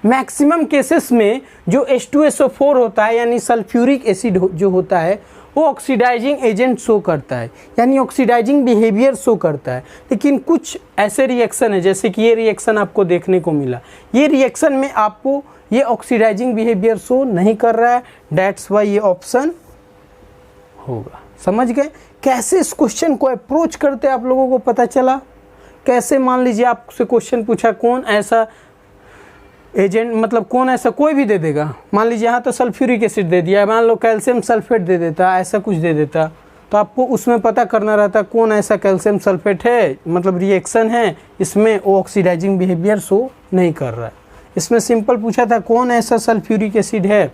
मैक्सिमम केसेस में जो H2SO4 होता है यानी सल्फ्यूरिक एसिड जो होता है वो ऑक्सीडाइजिंग एजेंट शो करता है, यानी ऑक्सीडाइजिंग बिहेवियर शो करता है। लेकिन कुछ ऐसे रिएक्शन है, जैसे कि ये रिएक्शन आपको देखने को मिला, ये रिएक्शन में आपको ये ऑक्सीडाइजिंग बिहेवियर शो नहीं कर रहा है, दैट्स वाई ये ऑप्शन होगा। समझ गए कैसे इस क्वेश्चन को अप्रोच करते आप लोगों को पता चला कैसे। मान लीजिए आपसे क्वेश्चन पूछा कौन ऐसा एजेंट, मतलब कौन ऐसा कोई भी दे देगा, मान लीजिए यहाँ तो सल्फ्यूरिक एसिड दे दिया, मान लो कैल्शियम सल्फेट दे देता, ऐसा कुछ दे देता, तो आपको उसमें पता करना रहता कौन ऐसा कैल्शियम सल्फेट है, मतलब रिएक्शन है इसमें वो ऑक्सीडाइजिंग बिहेवियर शो नहीं कर रहा है। इसमें सिंपल पूछा था कौन ऐसा सल्फ्यूरिक एसिड है,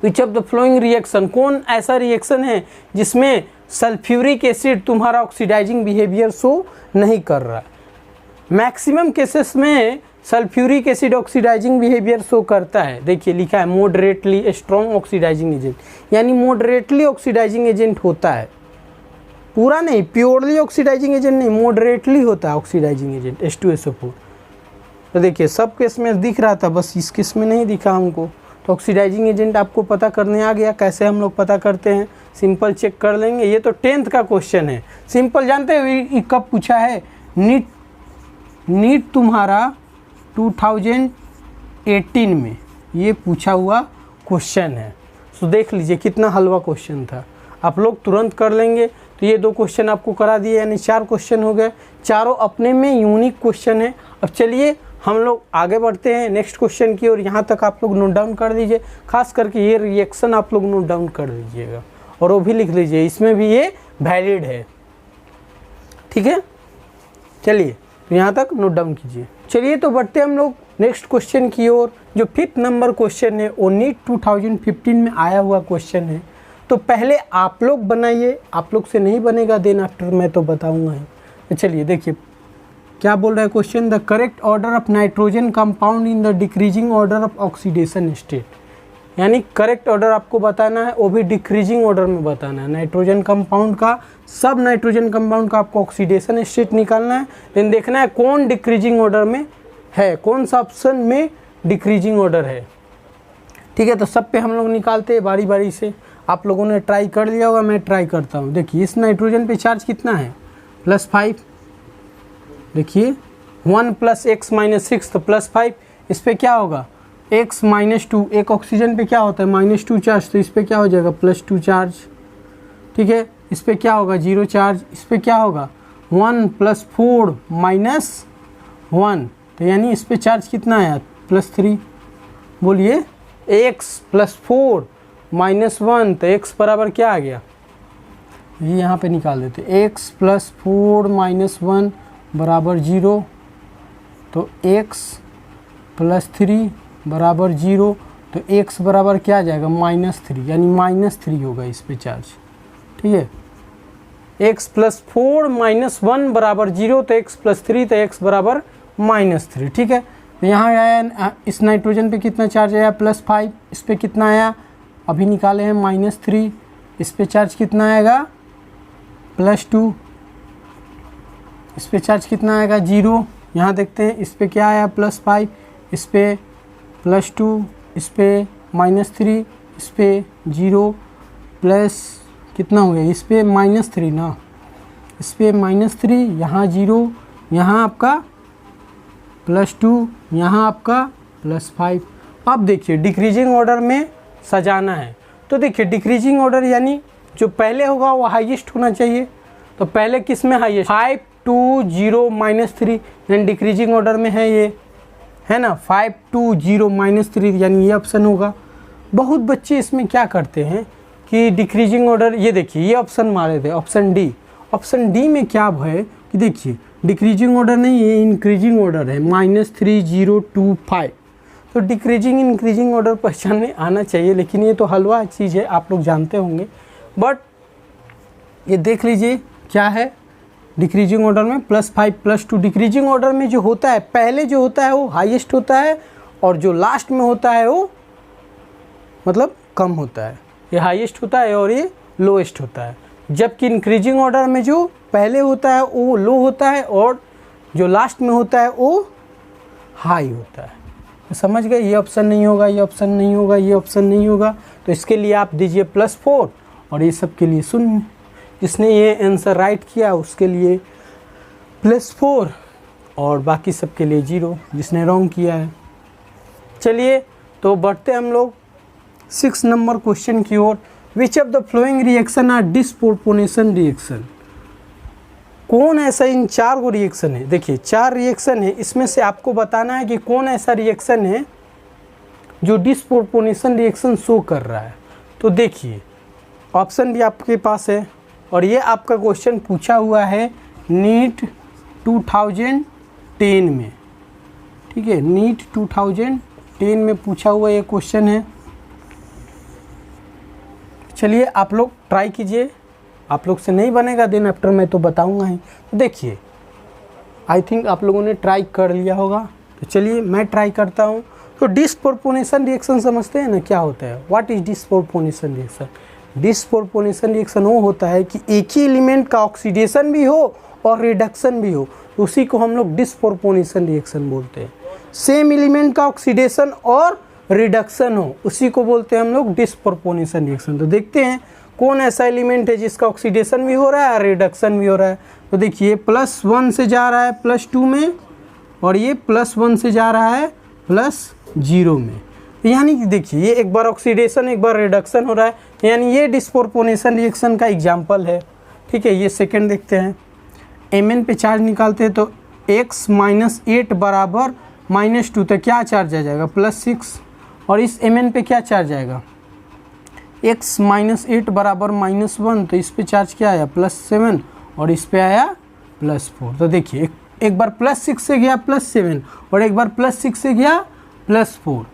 which of the following reaction, कौन ऐसा रिएक्शन है जिसमें सल्फ्यूरिक एसिड तुम्हारा ऑक्सीडाइजिंग बिहेवियर शो नहीं कर रहा है। मैक्सिमम केसेस में sulphuric acid oxidising behaviour show करता है। देखिए लिखा है मॉडरेटली स्ट्रॉन्ग ऑक्सीडाइजिंग एजेंट, यानी मॉडरेटली ऑक्सीडाइजिंग एजेंट होता है, पूरा नहीं, प्योरली ऑक्सीडाइजिंग एजेंट नहीं, मॉडरेटली होता है ऑक्सीडाइजिंग एजेंट H2SO4। तो देखिए सब केस में दिख रहा था, बस इस केस में नहीं दिखा हमको। तो ऑक्सीडाइजिंग एजेंट आपको पता करने आ गया, कैसे हम लोग पता करते हैं, सिंपल चेक कर लेंगे। ये तो 10th का क्वेश्चन है, सिंपल जानते हो कब पूछा है, नीट तुम्हारा 2018 में ये पूछा हुआ क्वेश्चन है। सो देख लीजिए कितना हलवा क्वेश्चन था, आप लोग तुरंत कर लेंगे। तो ये 2 क्वेश्चन आपको करा दिए, यानी 4 क्वेश्चन हो गए, चारों अपने में यूनिक क्वेश्चन है। अब चलिए हम लोग आगे बढ़ते हैं नेक्स्ट क्वेश्चन की ओर। यहाँ तक आप लोग नोट डाउन कर दीजिए, खास करके ये रिएक्शन आप लोग नोट डाउन कर दीजिएगा और वो भी लिख लीजिए, इसमें भी ये वैलिड है, ठीक है। चलिए तो यहाँ तक नोट डाउन कीजिए। चलिए तो बढ़ते हम लोग नेक्स्ट क्वेश्चन की ओर। जो 5th नंबर क्वेश्चन है वो नीट 2015 में आया हुआ क्वेश्चन है। तो पहले आप लोग बनाइए, आप लोग से नहीं बनेगा देन आफ्टर मैं तो बताऊंगा ही। तो चलिए देखिए क्या बोल रहा है question, the correct order of nitrogen compound in the decreasing order of oxidation state, यानी करेक्ट ऑर्डर आपको बताना है, वो भी डिक्रीजिंग ऑर्डर में बताना है। नाइट्रोजन कंपाउंड का, सब नाइट्रोजन कंपाउंड का आपको ऑक्सीडेशन स्टेट निकालना है, देन देखना है कौन डिक्रीजिंग ऑर्डर में है, कौन सा ऑप्शन में डिक्रीजिंग ऑर्डर है। ठीक है, तो सब पे हम लोग निकालते हैं बारी बारी से। आप लोगों ने ट्राई कर लिया होगा, मैं ट्राई करता हूँ। देखिए इस नाइट्रोजन पे चार्ज कितना है, +5। देखिए 1 + x - 6 तो +5। इस पर क्या होगा x - 2, एक ऑक्सीजन पे क्या होता है -2 चार्ज, तो इस पर क्या हो जाएगा +2 चार्ज। ठीक है, इस पर क्या होगा 0 चार्ज। इस पर क्या होगा 1 + 4 - 1, तो यानी इस पर चार्ज कितना आया +3। बोलिए x + 4 - 1, तो x बराबर क्या आ गया, ये यहाँ पे निकाल देते, x + 4 - 1 बराबर 0, तो x + 3 बराबर 0, तो x बराबर क्या आ जाएगा -3, यानी -3 होगा इस पे चार्ज। ठीक है, x + 4 - 1 बराबर 0, तो x + 3, तो x बराबर -3। ठीक है, तो यहाँ आया इस नाइट्रोजन पे कितना चार्ज आया +5, इस पे कितना आया अभी निकाले हैं -3, इस पे चार्ज कितना आएगा +2, इस पे चार्ज कितना आएगा 0। यहाँ देखते हैं इस पे क्या आया +5, इस पे +2, इस पे -3, इस पे 0 प्लस कितना हो गया, इस पे -3 ना, इस पे -3, यहाँ 0, यहाँ आपका +2, यहाँ आपका +5। अब देखिए डिक्रीजिंग ऑर्डर में सजाना है, तो देखिए डिक्रीजिंग ऑर्डर यानी जो पहले होगा वो हाईएस्ट होना चाहिए। तो पहले किस में हाईएस्ट, 5 2 0 -3, यानी डिक्रीजिंग ऑर्डर में है ये, है ना, 5 2 0 -3, यानी ये ऑप्शन होगा। बहुत बच्चे इसमें क्या करते हैं कि डिक्रीजिंग ऑर्डर, ये देखिए ये ऑप्शन मारे थे, ऑप्शन डी। ऑप्शन डी में क्या है कि देखिए डिक्रीजिंग ऑर्डर नहीं, ये इंक्रीजिंग ऑर्डर है, -3 0 2 5। तो डिक्रीजिंग इंक्रीजिंग ऑर्डर पहचानने आना चाहिए, लेकिन ये तो हलवा चीज़ है, आप लोग जानते होंगे। बट ये देख लीजिए क्या है डिक्रीजिंग ऑर्डर में +5 +2। डिक्रीजिंग ऑर्डर में जो होता है पहले जो होता है वो हाईएस्ट होता है, और जो लास्ट में होता है वो मतलब कम होता है। ये हाईएस्ट होता है और ये लोएस्ट होता है, जबकि इंक्रीजिंग ऑर्डर में जो पहले होता है वो लो होता है और जो लास्ट में होता है वो हाई होता है। तो समझ गए, ये ऑप्शन नहीं होगा, ये ऑप्शन नहीं होगा, ये ऑप्शन नहीं होगा। तो इसके लिए आप दीजिए +4 और ये सब के लिए 0। जिसने ये आंसर राइट किया उसके लिए +4 और बाकी सब के लिए 0, जिसने रॉन्ग किया है। चलिए तो बढ़ते हम लोग 6 नंबर क्वेश्चन की ओर। Which of the following reaction are disproportional reaction, कौन ऐसा, इन 4 गो रिएक्शन है, देखिए 4 रिएक्शन है, इसमें से आपको बताना है कि कौन ऐसा रिएक्शन है जो डिस्प्रोपोर्शनल रिएक्शन शो कर रहा है। तो देखिए ऑप्शन भी आपके पास है, और ये आपका क्वेश्चन पूछा हुआ है नीट 2010 में। ठीक है, नीट 2010 में पूछा हुआ ये क्वेश्चन है। चलिए आप लोग ट्राई कीजिए, आप लोग से नहीं बनेगा देन आफ्टर मैं तो बताऊंगा ही। तो देखिए आई थिंक आप लोगों ने ट्राई कर लिया होगा, तो चलिए मैं ट्राई करता हूँ। तो डिस्प्रोपोर्शनल रिएक्शन समझते हैं ना क्या होता है, व्हाट इज डिस्प्रोपोर्शनल रिएक्शन। डिस्प्रोपोर्शनल रिएक्शन वो होता है कि एक ही एलिमेंट का ऑक्सीडेशन भी हो और रिडक्शन भी हो, तो उसी को हम लोग डिस्प्रोपोर्शनल रिएक्शन बोलते हैं। सेम एलिमेंट का ऑक्सीडेशन और रिडक्शन हो, उसी को बोलते हैं हम लोग डिस्प्रोपोर्शनल रिएक्शन। तो देखते हैं कौन ऐसा एलिमेंट है जिसका ऑक्सीडेशन भी हो रहा है और रिडक्शन भी हो रहा है। तो देखिए +1 से जा रहा है +2 में, और ये +1 से जा रहा है +0 में। यानी कि देखिए ये एक बार ऑक्सीडेशन एक बार रिडक्शन हो रहा है, यानी ये डिस्प्रोपोर्शनल रिएक्शन का एग्जाम्पल है। ठीक है, ये सेकंड देखते हैं। Mn पे चार्ज निकालते हैं, तो x - 8 बराबर -2, तो क्या चार्ज आ जाएगा +6, और इस Mn पे क्या चार्ज आएगा x - 8 बराबर -1, तो इस पे चार्ज क्या आया +7, और इस पे आया +4। तो देखिए एक बार +6 से गया +7 और एक बार +6 से गया +4,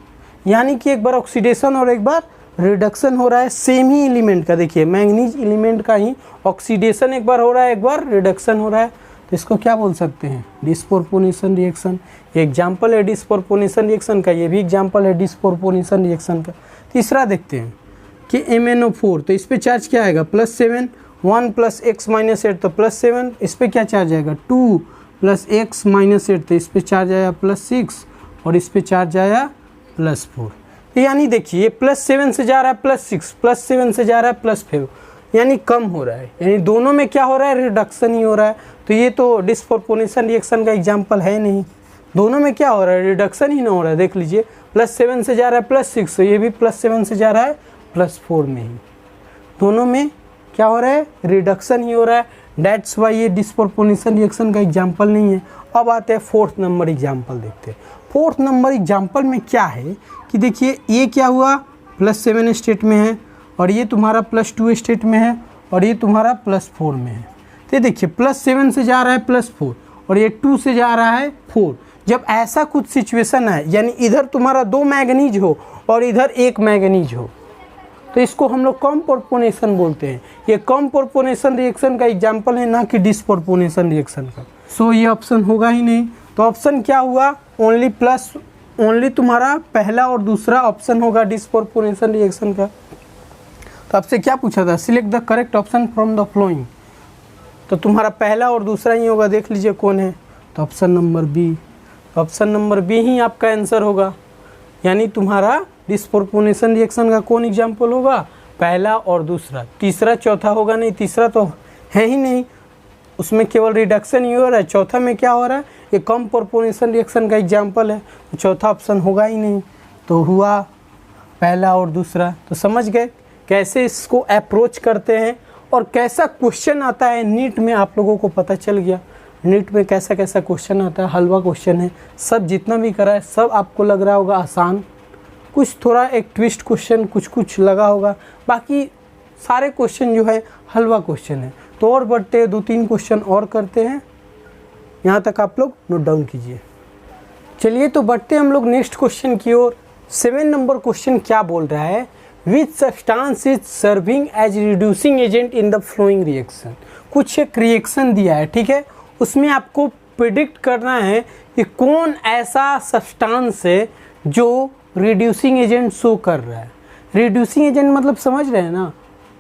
यानी कि एक बार ऑक्सीडेशन और एक बार रिडक्शन हो रहा है सेम ही एलिमेंट का, देखिए मैंगनीज एलिमेंट का ही ऑक्सीडेशन एक बार हो रहा है, एक बार रिडक्शन हो रहा है, तो इसको क्या बोल सकते हैं, डिस्प्रोपोर्शनल रिएक्शन। ये एग्जाम्पल है डिस्प्रोपोर्शनल रिएक्शन का, ये भी एग्जाम्पल है डिस्प्रोपोर्शनल रिएक्शन का। तीसरा देखते हैं कि MnO4, तो इस पे चार्ज क्या आएगा +7, 1 + x - 8 तो +7, इस पे क्या चार्ज आएगा 2 + x - 8 तो इस पे चार्ज आया +6 और इस पे चार्ज आया +4। यानी देखिए +7 से जा रहा है +6, +7 से जा रहा है +5, यानी कम हो रहा है, यानी दोनों में क्या हो रहा है, रिडक्शन ही हो रहा है। तो ये तो डिस्प्रोपोर्शनल रिएक्शन का एग्जाम्पल है नहीं, दोनों में क्या हो रहा है, रिडक्शन ही ना हो रहा है। देख लीजिए +7 से जा रहा है +6, तो ये भी +7 से जा रहा है +4 में ही, दोनों में क्या हो रहा है, रिडक्शन ही हो रहा है। डेट्स वाई ये डिस्प्रोपोर्शनल रिएक्शन का एग्जाम्पल नहीं है। अब आते हैं 4th नंबर एग्जाम्पल देखते हैं। 4th नंबर एग्जाम्पल में क्या है कि देखिए ये क्या हुआ, +7 स्टेट में है और ये तुम्हारा +2 स्टेट में है और ये तुम्हारा +4 में है। तो देखिए +7 से जा रहा है +4 और ये 2 से जा रहा है 4। जब ऐसा कुछ सिचुएशन है, यानी इधर तुम्हारा 2 मैंगनीज हो और इधर 1 मैंगनीज हो, तो इसको हम लोग कॉम्पोर्पोनेशन बोलते हैं। ये कॉम्पोर्पोनेशन रिएक्शन का एग्जाम्पल है, ना कि डिस्प्रोपोर्शनल रिएक्शन का। सो ये ऑप्शन होगा ही नहीं। तो ऑप्शन क्या हुआ, ओनली तुम्हारा पहला और दूसरा ऑप्शन होगा डिस्प्रोपोर्शनल रिएक्शन का। तो आपसे क्या पूछा था, select the correct option from the flowing, तो तुम्हारा पहला और दूसरा ही होगा, देख लीजिए कौन है, तो option number B. Option number B ही आपका आंसर होगा, यानी तुम्हारा डिस्प्रोपोर्शनल रिएक्शन का कौन एग्जाम्पल होगा, पहला और दूसरा। तीसरा चौथा होगा नहीं, तीसरा तो है ही नहीं, उसमें केवल रिडक्शन ही हो रहा है। चौथा में क्या हो रहा है, ये कॉम्पोर्पोनेशन रिएक्शन का एग्जाम्पल है, तो चौथा ऑप्शन होगा ही नहीं। तो हुआ पहला और दूसरा। तो समझ गए कैसे इसको अप्रोच करते हैं और कैसा क्वेश्चन आता है नीट में, आप लोगों को पता चल गया नीट में कैसा कैसा क्वेश्चन आता है। हलवा क्वेश्चन है, सब जितना भी करा है सब आपको लग रहा होगा आसान, कुछ थोड़ा एक ट्विस्ट क्वेश्चन कुछ लगा होगा, बाकी सारे क्वेश्चन जो है हलवा क्वेश्चन है। तो और बढ़ते हैं, 2-3 क्वेश्चन और करते हैं, यहाँ तक आप लोग नोट डाउन कीजिए। चलिए तो बढ़ते हैं हम लोग नेक्स्ट क्वेश्चन की ओर। 7 नंबर क्वेश्चन क्या बोल रहा है, which substance is serving as reducing agent in the following reaction. कुछ एक रिएक्शन दिया है, ठीक है, उसमें आपको प्रिडिक्ट करना है कि कौन ऐसा सब्सटेंस है जो रिड्यूसिंग एजेंट शो कर रहा है। रिड्यूसिंग एजेंट मतलब समझ रहे हैं ना,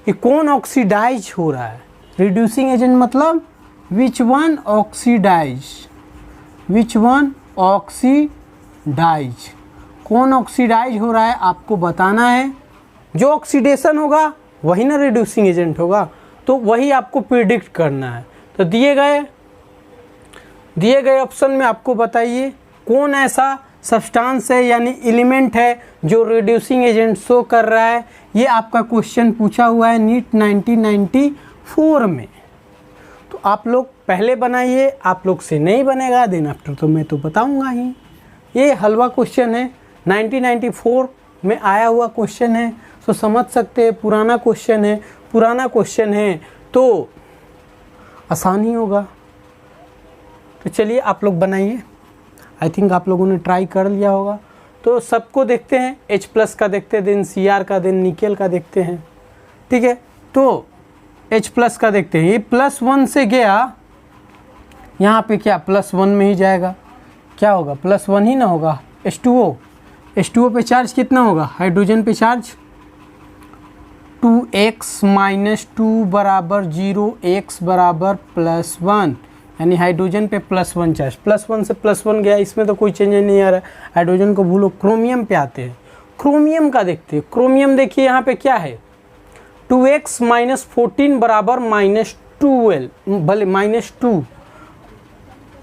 कि कौन ऑक्सीडाइज हो रहा है। रिड्यूसिंग एजेंट मतलब which one oxidise, which one oxidise, कौन ऑक्सीडाइज हो रहा है आपको बताना है। जो ऑक्सीडेशन होगा वही ना रिड्यूसिंग एजेंट होगा, तो वही आपको प्रिडिक्ट करना है। तो दिए गए ऑप्शन में आपको बताइए कौन ऐसा सब्सटेंस है यानी एलिमेंट है जो रिड्यूसिंग एजेंट शो कर रहा है। ये आपका क्वेश्चन पूछा हुआ है नीट 1994 में। तो आप लोग पहले बनाइए, आप लोग से नहीं बनेगा दिन आफ्टर तो मैं तो बताऊंगा ही। ये हलवा क्वेश्चन है, 1994 में आया हुआ क्वेश्चन है, तो समझ सकते हैं पुराना क्वेश्चन है तो आसान ही होगा। तो चलिए आप लोग बनाइए, आई थिंक आप लोगों ने ट्राई कर लिया होगा। तो सबको देखते हैं, H+ का देखते हैं, देन Cr का, देन निकेल का देखते हैं, ठीक है। तो H+ का देखते हैं, ये +1 से गया, यहाँ पे क्या +1 में ही जाएगा, क्या होगा +1 ही ना होगा। H2O पे चार्ज कितना होगा, हाइड्रोजन पे चार्ज 2x - 2 = 0, x = +1, यानी हाइड्रोजन पे +1 चार्ज, +1 से +1 गया, इसमें तो कोई चेंज नहीं आ रहा है। हाइड्रोजन को भूलो, क्रोमियम पे आते हैं। क्रोमियम का देखते हैं, क्रोमियम देखिए यहाँ पे क्या है, 2x - 14 = -12, भले -2।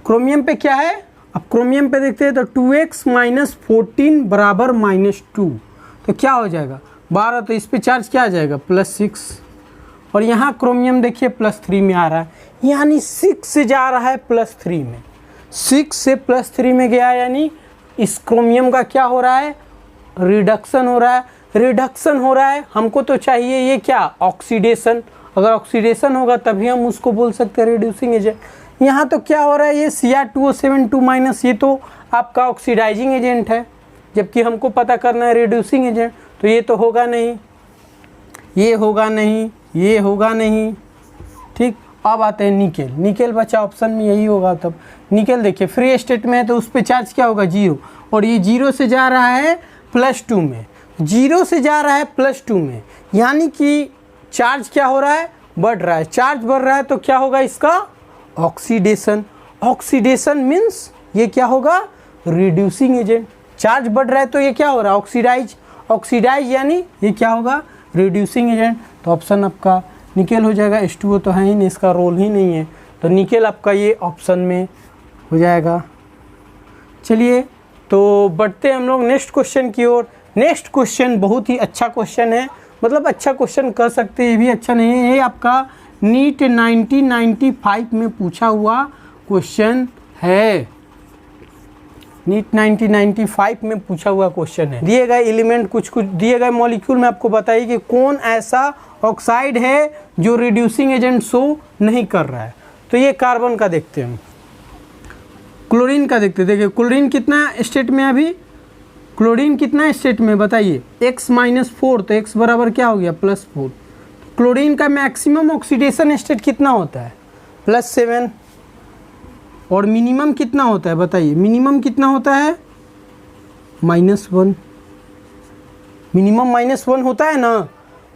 क्रोमियम पे क्या है, अब क्रोमियम पे देखते हैं तो 2x - 14 = -2, तो क्या हो जाएगा 12, तो इस पे चार्ज क्या आ जाएगा +6। और यहाँ क्रोमियम देखिए +3 में आ रहा है, यानी 6 से जा रहा है +3 में, 6 से +3 में गया, यानी इस क्रोमियम का क्या हो रहा है, रिडक्शन हो रहा है। रिडक्शन हो रहा है, हमको तो चाहिए ये क्या, ऑक्सीडेशन। अगर ऑक्सीडेशन होगा तभी हम उसको बोल सकते हैं रिड्यूसिंग एजेंट। यहाँ तो क्या हो रहा है, ये Cr2O7 ये तो आपका ऑक्सीडाइजिंग एजेंट है, जबकि हमको पता करना है रिड्यूसिंग एजेंट, तो ये तो होगा नहीं, ये होगा नहीं, ये होगा नहीं। ठीक, अब आते हैं निकेल। निकेल बचा ऑप्शन में, यही होगा। तब निकेल देखिए फ्री स्टेट में है तो उस पर चार्ज क्या होगा, 0, और ये 0 से जा रहा है +2 में, 0 से जा रहा है +2 में, यानी कि चार्ज क्या हो रहा है, बढ़ रहा है। चार्ज बढ़ रहा है तो क्या होगा इसका, ऑक्सीडेशन। ऑक्सीडेशन मीन्स ये क्या होगा, रिड्यूसिंग एजेंट। चार्ज बढ़ रहा है तो ये क्या हो रहा है, ऑक्सीडाइज। ऑक्सीडाइज यानी ये क्या होगा, रिड्यूसिंग एजेंट। तो ऑप्शन आपका निकेल हो जाएगा। H2O तो है ही नहीं, इसका रोल ही नहीं है, तो निकेल आपका ये ऑप्शन में हो जाएगा। चलिए तो बढ़ते हम लोग नेक्स्ट क्वेश्चन की ओर। नेक्स्ट क्वेश्चन बहुत ही अच्छा क्वेश्चन है, मतलब अच्छा क्वेश्चन कह सकते हैं, ये भी अच्छा नहीं है। ये आपका नीट 1995 में पूछा हुआ क्वेश्चन है। नीट 1995 में पूछा हुआ क्वेश्चन है। दिए गए एलिमेंट कुछ दिए गए मॉलिक्यूल में आपको बताइए कि कौन ऐसा ऑक्साइड है जो रिड्यूसिंग एजेंट शो नहीं कर रहा है। तो ये कार्बन का देखते हैं, क्लोरीन का देखते हैं। देखिए क्लोरीन कितना स्टेट में है अभी, क्लोरीन कितना स्टेट में बताइए, X-4, तो X बराबर क्या हो गया, +4। क्लोरीन का मैक्सिमम ऑक्सीडेशन स्टेट कितना होता है, +7, और मिनिमम कितना होता है बताइए, मिनिमम कितना होता है, -1। मिनिमम -1 होता है ना।